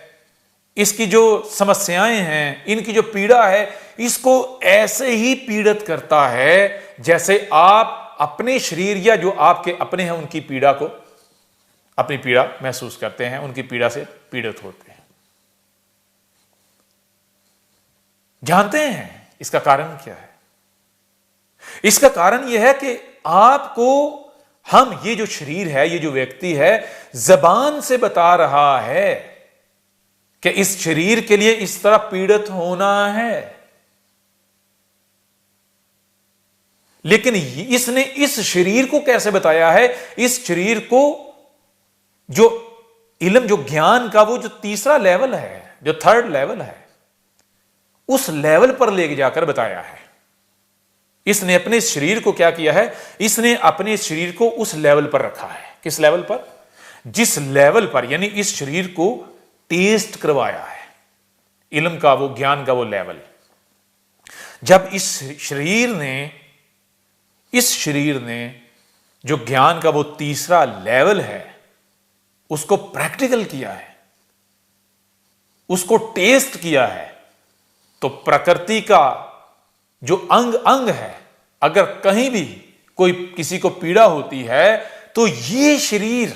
इसकी जो समस्याएं हैं, इनकी जो पीड़ा है, इसको ऐसे ही पीड़ित करता है जैसे आप अपने शरीर या जो आपके अपने हैं उनकी पीड़ा को, अपनी पीड़ा महसूस करते हैं, उनकी पीड़ा से पीड़ित होते हैं। जानते हैं इसका कारण क्या है? इसका कारण यह है कि आपको हम, ये जो शरीर है, ये जो व्यक्ति है, जबान से बता रहा है कि इस शरीर के लिए इस तरह पीड़ित होना है, लेकिन इसने इस शरीर को कैसे बताया है? इस शरीर को जो इल्म, जो ज्ञान का वो जो तीसरा लेवल है, जो थर्ड लेवल है, उस लेवल पर ले जाकर बताया है। इसने अपने शरीर को क्या किया है? इसने अपने शरीर को उस लेवल पर रखा है। किस लेवल पर? जिस लेवल पर, यानी इस शरीर को टेस्ट करवाया है, इल्म का वो, ज्ञान का वो लेवल। जब इस शरीर ने जो ज्ञान का वो तीसरा लेवल है उसको प्रैक्टिकल किया है, उसको टेस्ट किया है, तो प्रकृति का जो अंग अंग है, अगर कहीं भी कोई किसी को पीड़ा होती है तो ये शरीर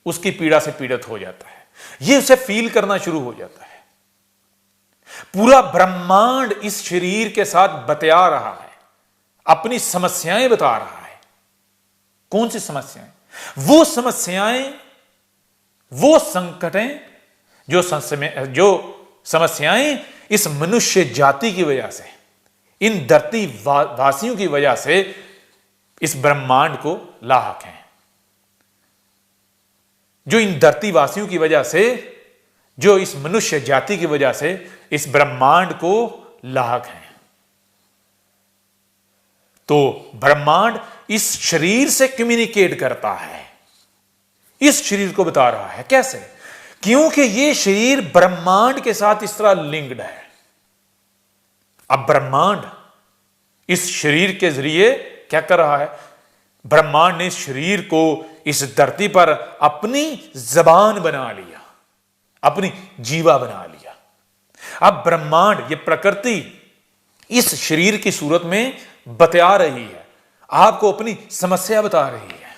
उसकी पीड़ा से पीड़ित हो जाता है, ये उसे फील करना शुरू हो जाता है। पूरा ब्रह्मांड इस शरीर के साथ बतिया रहा है, अपनी समस्याएं बता रहा है। कौन सी समस्याएं? वो समस्याएं, वो संकटें, जो समस्याएं इस मनुष्य जाति की वजह से, इन धरती वासियों की वजह से इस ब्रह्मांड को लाहक हैं, जो इन धरती वासियों की वजह से, जो इस मनुष्य जाति की वजह से इस ब्रह्मांड को लाहक हैं। तो ब्रह्मांड इस शरीर से कम्युनिकेट करता है, इस शरीर को बता रहा है। कैसे? क्योंकि ये शरीर ब्रह्मांड के साथ इस तरह लिंक्ड है। अब ब्रह्मांड इस शरीर के जरिए क्या कर रहा है? ब्रह्मांड ने इस शरीर को इस धरती पर अपनी जबान बना लिया, अपनी जीवा बना लिया। अब ब्रह्मांड, ये प्रकृति इस शरीर की सूरत में बता रही है, आपको अपनी समस्या बता रही है।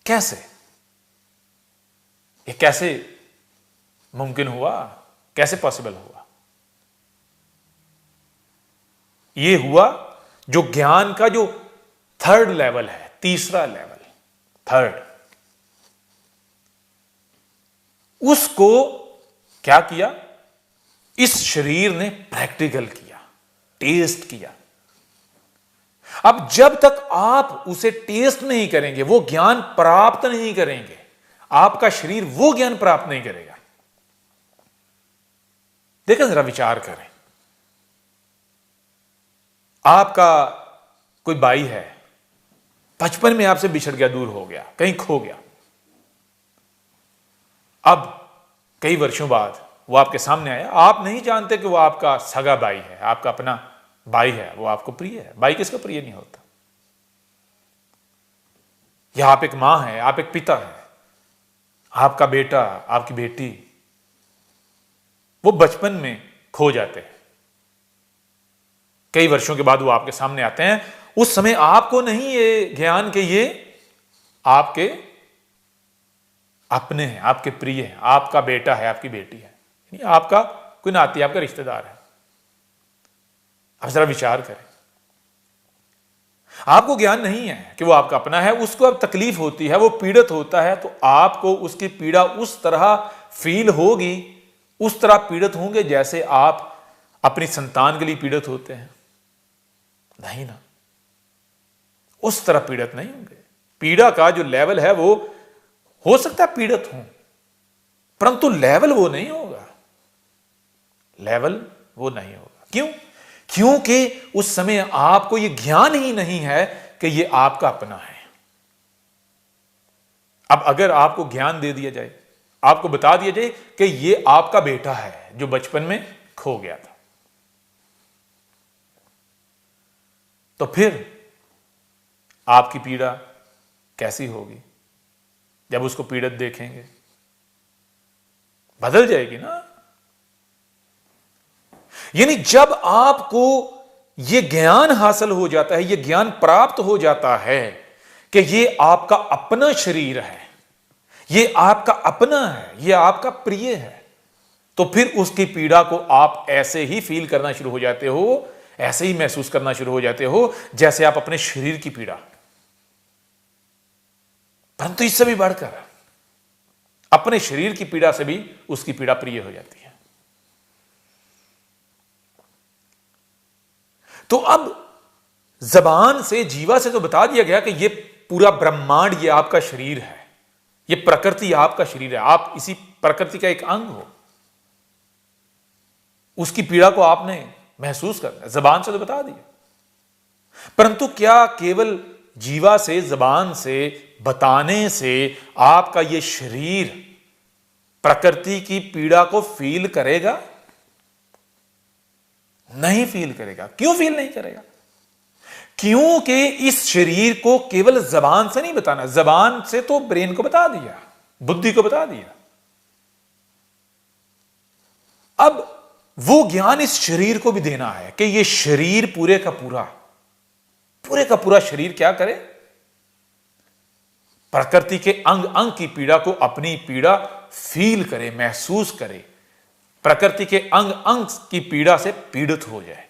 कैसे? ये कैसे मुमकिन हुआ? कैसे पॉसिबल हुआ? ये हुआ जो ज्ञान का जो थर्ड लेवल है, तीसरा लेवल, थर्ड, उसको क्या किया? इस शरीर ने प्रैक्टिकल किया, टेस्ट किया। अब जब तक आप उसे टेस्ट नहीं करेंगे, वो ज्ञान प्राप्त नहीं करेंगे, आपका शरीर वो ज्ञान प्राप्त नहीं करेगा। देखिए, जरा विचार करें, आपका कोई भाई है, बचपन में आपसे बिछड़ गया, दूर हो गया, कहीं खो गया। अब कई वर्षों बाद वो आपके सामने आया, आप नहीं जानते कि वो आपका सगा भाई है, आपका अपना भाई है, वो आपको प्रिय है। भाई किसका प्रिय नहीं होता? या आप एक मां है, आप एक पिता है, आपका बेटा, आपकी बेटी, वो बचपन में खो जाते हैं। कई वर्षों के बाद वो आपके सामने आते हैं। उस समय आपको नहीं ये ज्ञान के ये आपके अपने हैं, आपके प्रिय हैं, आपका बेटा है, आपकी बेटी है, यानी आपका कोई नाती, आपका रिश्तेदार है। अब जरा विचार करें, आपको ज्ञान नहीं है कि वो आपका अपना है, उसको अब तकलीफ होती है, वो पीड़ित होता है, तो आपको उसकी पीड़ा उस तरह फील होगी, उस तरह पीड़ित होंगे जैसे आप अपनी संतान के लिए पीड़ित होते हैं? नहीं ना, उस तरह पीड़ित नहीं होंगे। पीड़ा का जो लेवल है वो हो सकता है पीड़ित हो, परंतु लेवल वो नहीं होगा, लेवल वो नहीं होगा। क्यों? क्योंकि उस समय आपको ये ज्ञान ही नहीं है कि ये आपका अपना है। अब अगर आपको ज्ञान दे दिया जाए, आपको बता दिया जाए कि ये आपका बेटा है जो बचपन में खो गया था, तो फिर आपकी पीड़ा कैसी होगी? जब उसको पीड़ित देखेंगे, बदल जाएगी ना। यानी जब आपको यह ज्ञान हासिल हो जाता है, यह ज्ञान प्राप्त हो जाता है कि यह आपका अपना शरीर है, यह आपका अपना है, यह आपका प्रिय है, तो फिर उसकी पीड़ा को आप ऐसे ही फील करना शुरू हो जाते हो, ऐसे ही महसूस करना शुरू हो जाते हो जैसे आप अपने शरीर की पीड़ा। परंतु इससे भी बढ़कर अपने शरीर की पीड़ा से भी उसकी पीड़ा प्रिय हो जाती है। तो अब जबान से, जीवा से तो बता दिया गया कि यह पूरा ब्रह्मांड ये आपका शरीर है, यह प्रकृति आपका शरीर है, आप इसी प्रकृति का एक अंग हो। उसकी पीड़ा को आपने महसूस करना, जबान से तो बता दिया, परंतु क्या केवल जीवा से, जबान से बताने से आपका यह शरीर प्रकृति की पीड़ा को फील करेगा? नहीं फील करेगा। क्यों फील नहीं करेगा? क्योंकि इस शरीर को केवल जबान से नहीं बताना, जबान से तो ब्रेन को बता दिया, बुद्धि को बता दिया। अब वो ज्ञान इस शरीर को भी देना है कि ये शरीर पूरे का पूरा शरीर क्या करे? प्रकृति के अंग अंग की पीड़ा को अपनी पीड़ा फील करे, महसूस करे, प्रकृति के अंग अंग की पीड़ा से पीड़ित हो जाए।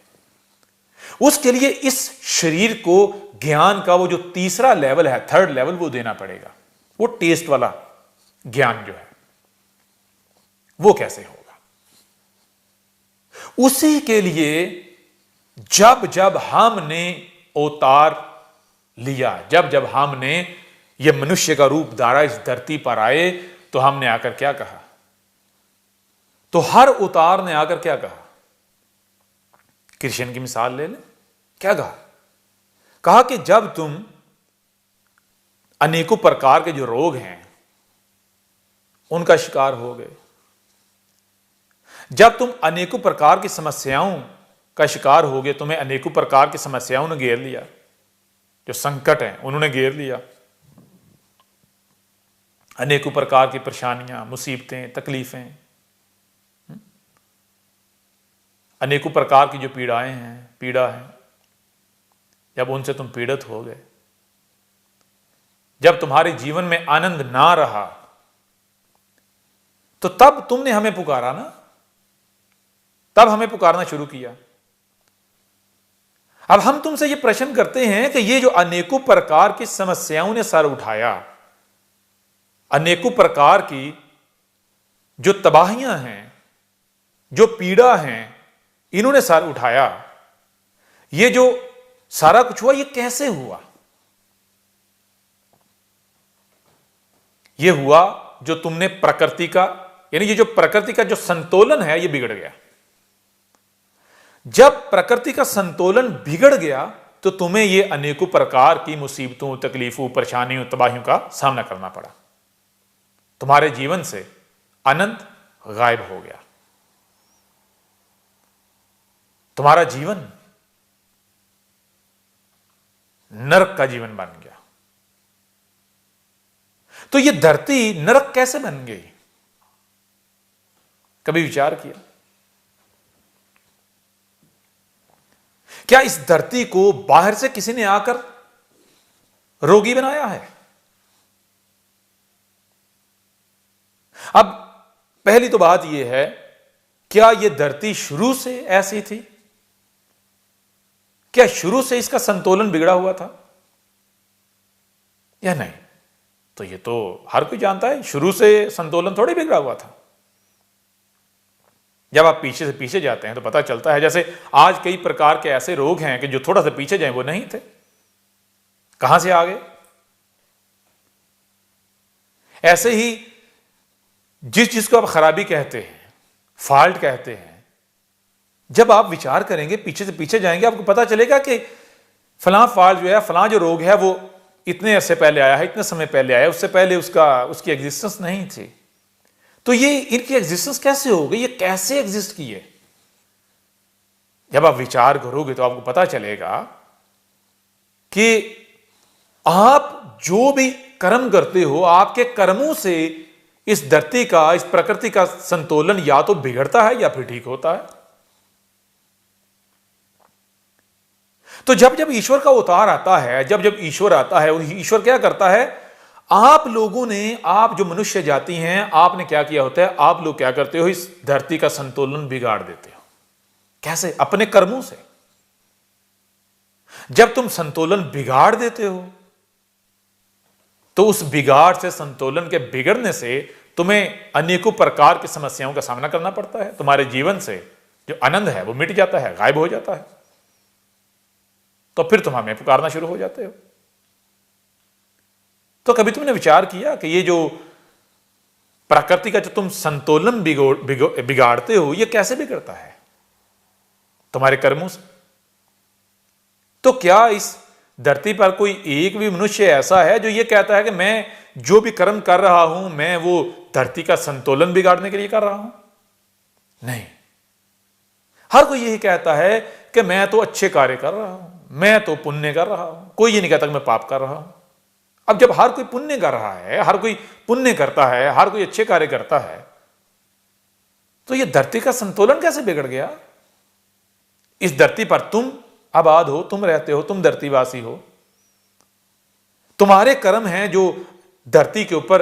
उसके लिए इस शरीर को ज्ञान का वो जो तीसरा लेवल है, थर्ड लेवल, वो देना पड़ेगा। वो टेस्ट वाला ज्ञान जो है वो कैसे होगा? उसी के लिए जब जब हमने अवतार लिया, जब जब हमने ये मनुष्य का रूप धारा, इस धरती पर आए, तो हमने आकर क्या कहा? तो हर अवतार ने आकर क्या कहा? कृष्ण की मिसाल ले लें, क्या कहा? कहा कि जब तुम अनेकों प्रकार के जो रोग हैं उनका शिकार हो गए, जब तुम अनेकों प्रकार की समस्याओं का शिकार हो गए, तुम्हें अनेकों प्रकार की समस्याओं ने घेर लिया, जो संकट हैं उन्होंने घेर लिया, अनेकों प्रकार की परेशानियां, मुसीबतें, तकलीफें, अनेकों प्रकार की जो पीड़ा है, जब उनसे तुम पीड़ित हो गए, जब तुम्हारे जीवन में आनंद ना रहा, तो तब तुमने हमें पुकारा ना, तब हमें पुकारना शुरू किया। अब हम तुमसे ये प्रश्न करते हैं कि ये जो अनेकों प्रकार की समस्याओं ने सर उठाया, अनेकों प्रकार की जो तबाहियां हैं, जो पीड़ा हैं, इन्होंने सर उठाया, ये जो सारा कुछ हुआ, ये कैसे हुआ? ये हुआ जो तुमने प्रकृति का, यानी ये जो प्रकृति का जो संतुलन है, ये बिगड़ गया। जब प्रकृति का संतुलन बिगड़ गया तो तुम्हें ये अनेकों प्रकार की मुसीबतों, तकलीफों, परेशानियों, तबाहियों का सामना करना पड़ा। तुम्हारे जीवन से आनंद गायब हो गया, तुम्हारा जीवन नरक का जीवन बन गया। तो ये धरती नरक कैसे बन गई? कभी विचार किया? क्या इस धरती को बाहर से किसी ने आकर रोगी बनाया है? अब पहली तो बात यह है, क्या यह धरती शुरू से ऐसी थी? क्या शुरू से इसका संतुलन बिगड़ा हुआ था या नहीं? तो ये तो हर कोई जानता है, शुरू से संतुलन थोड़ी बिगड़ा हुआ था। जब आप पीछे से पीछे जाते हैं तो पता चलता है, जैसे आज कई प्रकार के ऐसे रोग हैं कि जो थोड़ा सा पीछे जाए वो नहीं थे, कहां से आ गए? ऐसे ही जिस चीज को आप खराबी कहते हैं, फॉल्ट कहते हैं, जब आप विचार करेंगे, पीछे से पीछे जाएंगे, आपको पता चलेगा कि फलां फॉल्ट जो है, फलां जो रोग है, वो इतने अरसे पहले आया है, इतने समय पहले आया, उससे पहले उसकी एग्जिस्टेंस नहीं थी। तो ये इनकी एग्जिस्टेंस कैसे हो गई? ये कैसे एग्जिस्ट किए? जब आप विचार करोगे तो आपको पता चलेगा कि आप जो भी कर्म करते हो, आपके कर्मों से इस धरती का, इस प्रकृति का संतुलन या तो बिगड़ता है या फिर ठीक होता है। तो जब जब ईश्वर का अवतार आता है, जब जब ईश्वर आता है, ईश्वर क्या करता है? आप लोगों ने, आप जो मनुष्य जाति हैं, आपने क्या किया होता है? आप लोग क्या करते हो? इस धरती का संतुलन बिगाड़ देते हो। कैसे? अपने कर्मों से। जब तुम संतुलन बिगाड़ देते हो तो उस बिगाड़ से, संतुलन के बिगड़ने से तुम्हें अनेकों प्रकार की समस्याओं का सामना करना पड़ता है। तुम्हारे जीवन से जो आनंद है वो मिट जाता है, गायब हो जाता है। तो फिर तुम हमें पुकारना शुरू हो जाते हो। तो कभी तुमने विचार किया कि ये जो प्रकृति का जो तुम संतुलन बिगाड़ते हो, ये कैसे बिगड़ता है? तुम्हारे कर्मों से। तो क्या इस धरती पर कोई एक भी मनुष्य ऐसा है जो ये कहता है कि मैं जो भी कर्म कर रहा हूं, मैं वो धरती का संतुलन बिगाड़ने के लिए कर रहा हूं? नहीं। हर कोई यही कहता है कि मैं तो अच्छे कार्य कर रहा हूं, मैं तो पुण्य कर रहा हूं। कोई ये नहीं कहता कि मैं पाप कर रहा हूं। अब जब हर कोई पुण्य कर रहा है, हर कोई पुण्य करता है, हर कोई अच्छे कार्य करता है, तो ये धरती का संतुलन कैसे बिगड़ गया? इस धरती पर तुम आबाद हो, तुम रहते हो, तुम धरतीवासी हो। तुम्हारे कर्म हैं जो धरती के ऊपर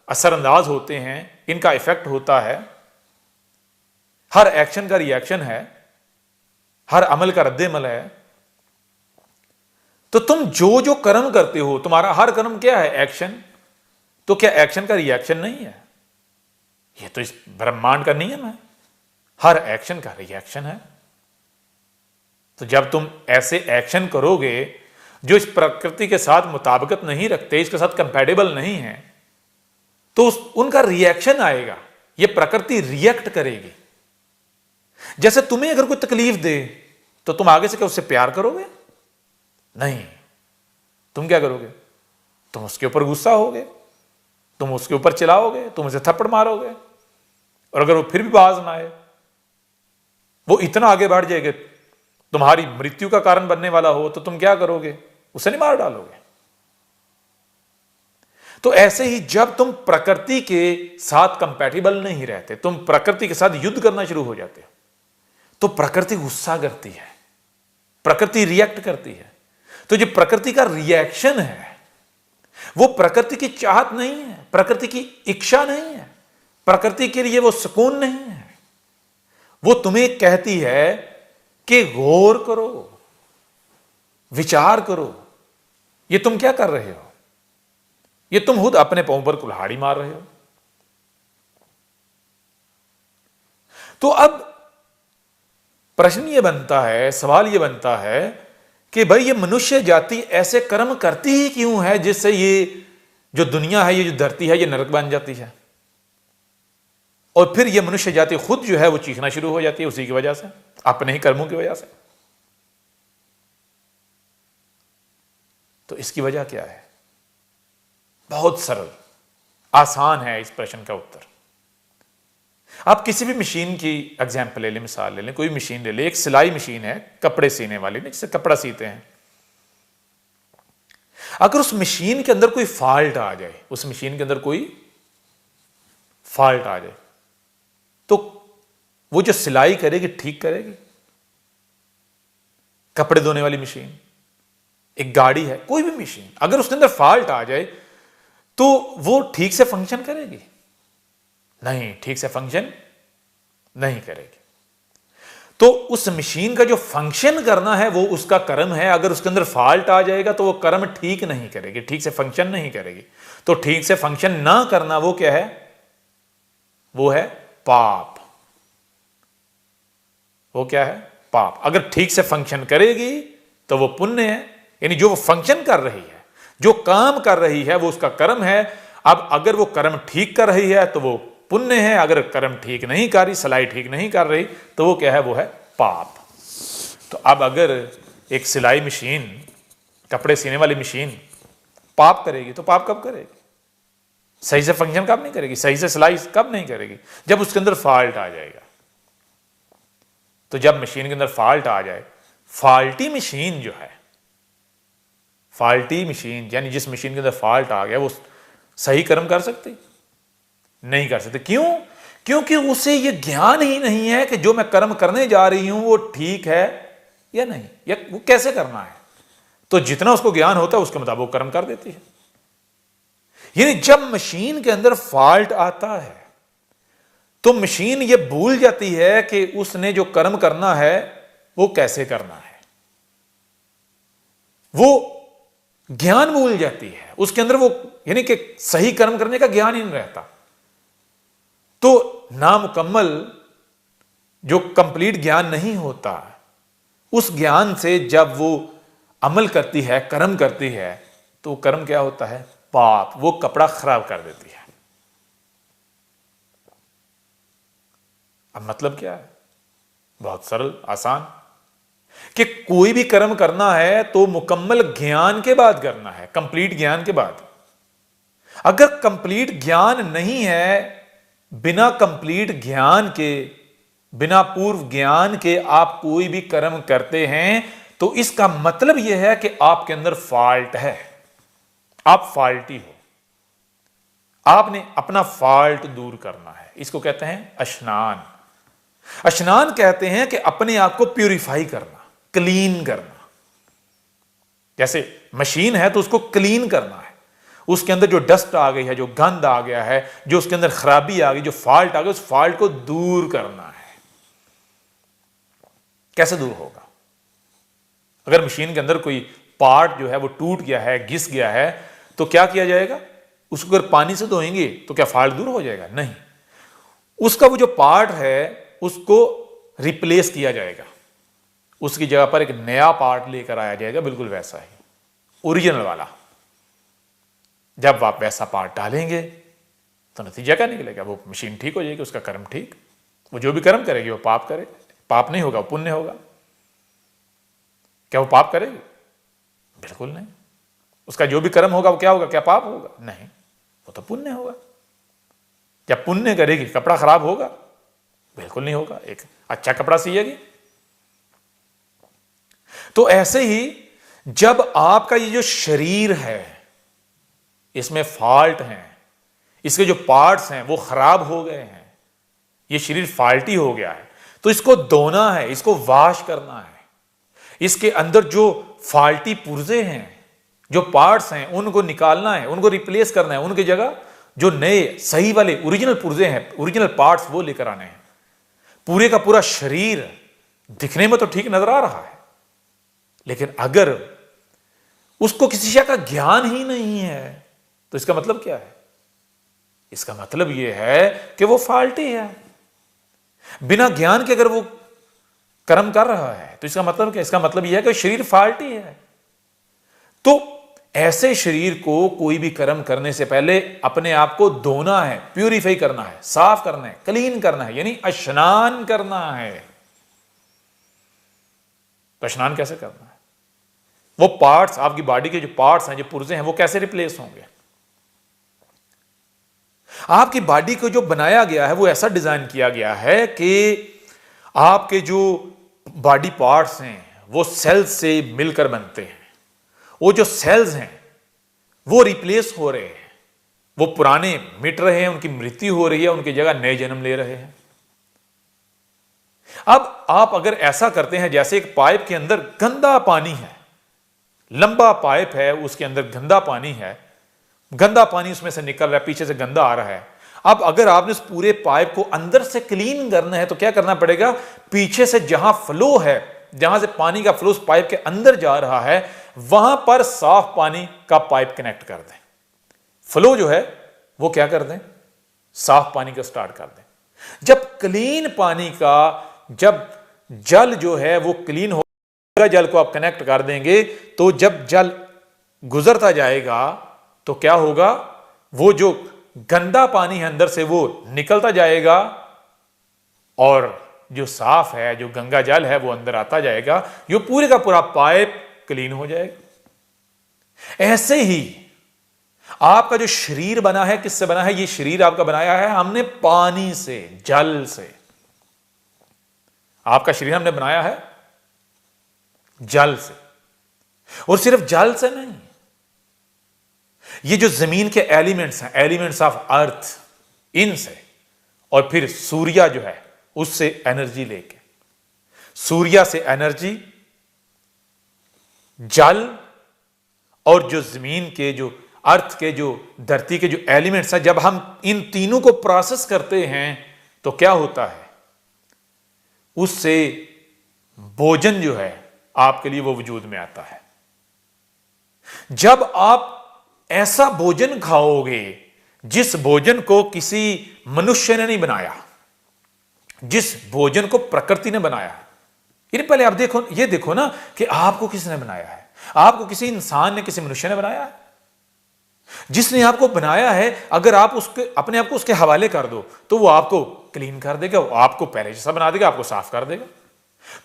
असरअंदाज होते हैं, इनका इफेक्ट होता है। हर एक्शन का रिएक्शन है, हर अमल का रद्द-ए-अमल है। तो तुम जो जो कर्म करते हो, तुम्हारा हर कर्म क्या है? एक्शन। तो क्या एक्शन का रिएक्शन नहीं है? यह तो इस ब्रह्मांड का नियम है, हर एक्शन का रिएक्शन है। तो जब तुम ऐसे एक्शन करोगे जो इस प्रकृति के साथ मुताबिकत नहीं रखते, इसके साथ कंपैटिबल नहीं है, तो उनका रिएक्शन आएगा। यह प्रकृति रिएक्ट करेगी। जैसे तुम्हें अगर कोई तकलीफ दे तो तुम आगे से क्या उससे प्यार करोगे? नहीं। तुम क्या करोगे? तुम उसके ऊपर गुस्सा होगे, तुम उसके ऊपर चिल्लाओगे, तुम उसे थप्पड़ मारोगे। और अगर वो फिर भी बाज ना आए, वो इतना आगे बढ़ जाएगा, तुम्हारी मृत्यु का कारण बनने वाला हो तो तुम क्या करोगे? उसे नहीं मार डालोगे। तो ऐसे ही जब तुम प्रकृति के साथ कंपैटिबल नहीं रहते, तुम प्रकृति के साथ युद्ध करना शुरू हो जाते हो, तो प्रकृति गुस्सा करती है, प्रकृति रिएक्ट करती है। तो जो प्रकृति का रिएक्शन है वो प्रकृति की चाहत नहीं है, प्रकृति की इच्छा नहीं है, प्रकृति के लिए वो सुकून नहीं है। वो तुम्हें कहती है कि गौर करो, विचार करो, ये तुम क्या कर रहे हो? ये तुम खुद अपने पांव पर कुल्हाड़ी मार रहे हो। तो अब प्रश्न ये बनता है, सवाल ये बनता है कि भाई ये मनुष्य जाति ऐसे कर्म करती ही क्यों है जिससे ये जो दुनिया है, ये जो धरती है, ये नरक बन जाती है? और फिर ये मनुष्य जाति खुद जो है वो चीखना शुरू हो जाती है उसी की वजह से, अपने ही कर्मों की वजह से। तो इसकी वजह क्या है? बहुत सरल, आसान है इस प्रश्न का उत्तर। आप किसी भी मशीन की एग्जाम्पल ले लें, मिसाल ले लें, कोई मशीन ले लें, एक सिलाई मशीन है कपड़े सीने वाली, नहीं, जिससे कपड़ा सीते हैं। अगर उस मशीन के अंदर कोई फॉल्ट आ जाए, उस मशीन के अंदर कोई फॉल्ट आ जाए, तो वो जो सिलाई करेगी ठीक करेगी? कपड़े धोने वाली मशीन, एक गाड़ी है, कोई भी मशीन, अगर उसके अंदर फॉल्ट आ जाए तो वो ठीक से फंक्शन करेगी? नहीं, ठीक से फंक्शन नहीं करेगी। तो उस मशीन का जो फंक्शन करना है वो उसका कर्म है। अगर उसके अंदर फॉल्ट आ जाएगा तो वो कर्म ठीक नहीं करेगी, ठीक से फंक्शन नहीं करेगी। तो ठीक से फंक्शन ना करना वो क्या है? वो है पाप। वो क्या है? पाप। अगर ठीक से फंक्शन करेगी तो वो पुण्य है, यानी जो वो फंक्शन कर रही है, जो काम कर रही है, वो उसका कर्म है। अब अगर वो कर्म ठीक कर रही है तो वो पुण्य है, अगर कर्म ठीक नहीं कर रही, सिलाई ठीक नहीं कर रही, तो वो क्या है? वो है पाप। तो अब अगर एक सिलाई मशीन, कपड़े सीने वाली मशीन पाप करेगी तो पाप कब करेगी? सही से फंक्शन कब नहीं करेगी? सही से सिलाई कब नहीं करेगी? जब उसके अंदर फॉल्ट आ जाएगा। तो जब मशीन के अंदर फॉल्ट आ जाए, फॉल्टी मशीन जो है, फॉल्टी मशीन यानी जिस मशीन के अंदर फॉल्ट आ गया, वो सही कर्म कर सकती? नहीं कर सकते। क्यों? क्योंकि उसे ये ज्ञान ही नहीं है कि जो मैं कर्म करने जा रही हूं वो ठीक है या नहीं, या वो कैसे करना है। तो जितना उसको ज्ञान होता है उसके मुताबिक कर्म कर देती है। यानी जब मशीन के अंदर फॉल्ट आता है तो मशीन ये भूल जाती है कि उसने जो कर्म करना है वो कैसे करना है। वो ज्ञान भूल जाती है उसके अंदर, वो यानी कि सही कर्म करने का ज्ञान ही नहीं रहता। तो नामुकम्मल जो कंप्लीट ज्ञान नहीं होता, उस ज्ञान से जब वो अमल करती है, कर्म करती है, तो कर्म क्या होता है? पाप। वो कपड़ा खराब कर देती है। अब मतलब क्या है? बहुत सरल, आसान, कि कोई भी कर्म करना है तो मुकम्मल ज्ञान के बाद करना है, कंप्लीट ज्ञान के बाद। अगर कंप्लीट ज्ञान नहीं है, बिना कंप्लीट ज्ञान के, बिना पूर्व ज्ञान के आप कोई भी कर्म करते हैं तो इसका मतलब यह है कि आपके अंदर फॉल्ट है, आप फॉल्टी हो। आपने अपना फॉल्ट दूर करना है। इसको कहते हैं अश्नान। अश्नान कहते हैं कि अपने आप को प्यूरिफाई करना, क्लीन करना। जैसे मशीन है तो उसको क्लीन करना है, उसके अंदर जो डस्ट आ गई है, जो गंद आ गया है, जो उसके अंदर खराबी आ गई, जो फॉल्ट आ गया, उस फॉल्ट को दूर करना है। कैसे दूर होगा? अगर मशीन के अंदर कोई पार्ट जो है वो टूट गया है, घिस गया है, तो क्या किया जाएगा? उसको अगर पानी से धोएंगे तो क्या फॉल्ट दूर हो जाएगा? नहीं। उसका वो जो पार्ट है उसको रिप्लेस किया जाएगा, उसकी जगह पर एक नया पार्ट लेकर आया जाएगा, बिल्कुल वैसा ही, ओरिजिनल वाला। जब आप वैसा पार्ट डालेंगे तो नतीजा क्या निकलेगा? वो मशीन ठीक हो जाएगी, उसका कर्म ठीक। वो जो भी कर्म करेगी वो पाप करे, पाप नहीं होगा, वो पुण्य होगा। क्या वो पाप करेगी? बिल्कुल नहीं। उसका जो भी कर्म होगा वो क्या होगा? क्या पाप होगा? नहीं, वो तो पुण्य होगा। जब पुण्य करेगी कपड़ा खराब होगा? बिल्कुल नहीं होगा। एक अच्छा कपड़ा सिएगी, तो ऐसे ही जब आपका ये जो शरीर है इसमें फॉल्ट हैं, इसके जो पार्ट्स हैं वो खराब हो गए हैं, ये शरीर फॉल्टी हो गया है, तो इसको धोना है, इसको वॉश करना है। इसके अंदर जो फॉल्टी पुर्जे हैं, जो पार्ट्स हैं, उनको निकालना है, उनको रिप्लेस करना है, उनकी जगह जो नए सही वाले ओरिजिनल पुर्जे हैं, ओरिजिनल पार्ट्स वो लेकर आने हैं। पूरे का पूरा शरीर दिखने में तो ठीक नजर आ रहा है, लेकिन अगर उसको किसी चीज का ज्ञान ही नहीं है तो इसका मतलब क्या है? इसका मतलब यह है कि वो फॉल्टी है। बिना ज्ञान के अगर वो कर्म कर रहा है तो इसका मतलब क्या? इसका मतलब यह है कि शरीर फॉल्टी है। तो ऐसे शरीर को कोई भी कर्म करने से पहले अपने आप को धोना है, प्यूरिफाई करना है, साफ करना है, क्लीन करना है, यानी स्नान करना है। तो स्नान कैसे करना है? वो पार्ट्स, आपकी बॉडी के जो पार्ट्स हैं, जो पुर्जे हैं, वो कैसे रिप्लेस होंगे? आपकी बॉडी को जो बनाया गया है वो ऐसा डिजाइन किया गया है कि आपके जो बॉडी पार्ट्स हैं वो सेल्स से मिलकर बनते हैं। वो जो सेल्स हैं वो रिप्लेस हो रहे हैं, वो पुराने मिट रहे हैं, उनकी मृत्यु हो रही है, उनकी जगह नए जन्म ले रहे हैं। अब आप अगर ऐसा करते हैं, जैसे एक पाइप के अंदर गंदा पानी है, लंबा पाइप है, उसके अंदर गंदा पानी है, गंदा पानी उसमें से निकल रहा है, पीछे से गंदा आ रहा है। अब अगर आपने उस पूरे पाइप को अंदर से क्लीन करना है तो क्या करना पड़ेगा? पीछे से जहां फ्लो है, जहां से पानी का फ्लो उस पाइप के अंदर जा रहा है, वहां पर साफ पानी का पाइप कनेक्ट कर दें। फ्लो जो है वो क्या कर दें? साफ पानी का स्टार्ट कर दें। जब क्लीन पानी का, जब जल जो है वो क्लीन हो, जल को आप कनेक्ट कर देंगे तो जब जल गुजरता जाएगा तो क्या होगा? वो जो गंदा पानी है अंदर से वो निकलता जाएगा और जो साफ है, जो गंगा जल है वो अंदर आता जाएगा। ये पूरे का पूरा पाइप क्लीन हो जाएगा। ऐसे ही आपका जो शरीर बना है, किससे बना है? ये शरीर आपका बनाया है हमने पानी से, जल से। आपका शरीर हमने बनाया है जल से, और सिर्फ जल से नहीं, ये जो जमीन के एलिमेंट्स हैं, एलिमेंट्स ऑफ अर्थ, इनसे, और फिर सूर्य जो है उससे एनर्जी लेके, सूर्य से एनर्जी, जल और जो जमीन के, जो अर्थ के, जो धरती के जो एलिमेंट्स हैं, जब हम इन तीनों को प्रोसेस करते हैं तो क्या होता है? उससे भोजन जो है आपके लिए वो वजूद में आता है। जब आप ऐसा भोजन खाओगे जिस भोजन को किसी मनुष्य ने नहीं बनाया, जिस भोजन को प्रकृति ने बनाया है, यानी पहले आप देखो, ये देखो ना कि आपको किसने बनाया है? आपको किसी इंसान ने, किसी मनुष्य ने बनाया है? जिसने आपको बनाया है, अगर आप उसके अपने आप को उसके हवाले कर दो तो वो आपको क्लीन कर देगा, वो आपको पहले जैसा बना देगा, आपको साफ कर देगा।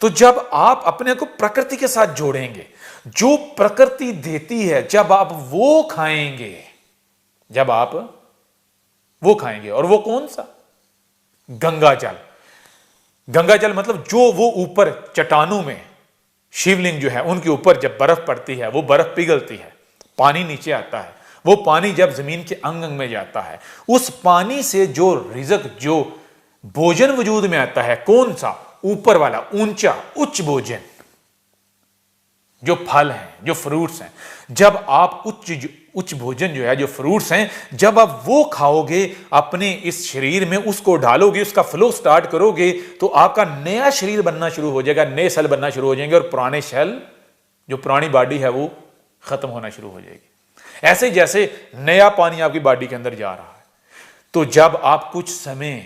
तो जब आप अपने को प्रकृति के साथ जोड़ेंगे, जो प्रकृति देती है, जब आप वो खाएंगे, जब आप वो खाएंगे, और वो कौन सा? गंगा जल। गंगा जल मतलब जो वो ऊपर चट्टानों में, शिवलिंग जो है उनके ऊपर जब बर्फ पड़ती है, वो बर्फ पिघलती है, पानी नीचे आता है, वो पानी जब जमीन के अंग अंग में जाता है, उस पानी से जो रिज़्क, जो भोजन वजूद में आता है, कौन सा? ऊपर वाला, ऊंचा, उच्च भोजन, जो फल हैं, जो फ्रूट्स हैं। जब आप उच्च भोजन जो है, जो फ्रूट्स हैं, जब आप वो खाओगे, अपने इस शरीर में उसको डालोगे, उसका फ्लो स्टार्ट करोगे, तो आपका नया शरीर बनना शुरू हो जाएगा, नए सेल बनना शुरू हो जाएंगे, और पुराने सेल, जो पुरानी बॉडी है, वो खत्म होना शुरू हो जाएगी। ऐसे जैसे नया पानी आपकी बॉडी के अंदर जा रहा है। तो जब आप कुछ समय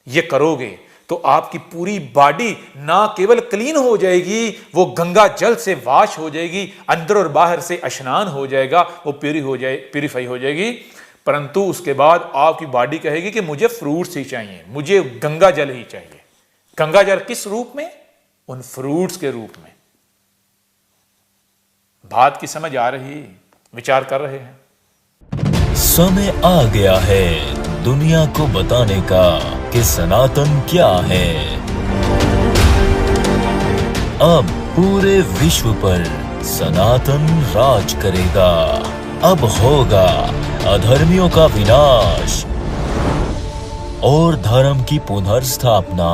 ये करोगे तो आपकी पूरी बॉडी ना केवल क्लीन हो जाएगी, वो गंगा जल से वॉश हो जाएगी, अंदर और बाहर से स्नान हो जाएगा, वो प्यूरिफाई हो जाएगी, परंतु उसके बाद आपकी बॉडी कहेगी कि मुझे फ्रूट्स ही चाहिए, मुझे गंगा जल ही चाहिए। गंगा जल किस रूप में? उन फ्रूट्स के रूप में। बात की समझ आ रही? विचार कर रहे हैं? समय आ गया है दुनिया को बताने का कि सनातन क्या है। अब पूरे विश्व पर सनातन राज करेगा। अब होगा अधर्मियों का विनाश और धर्म की पुनर्स्थापना।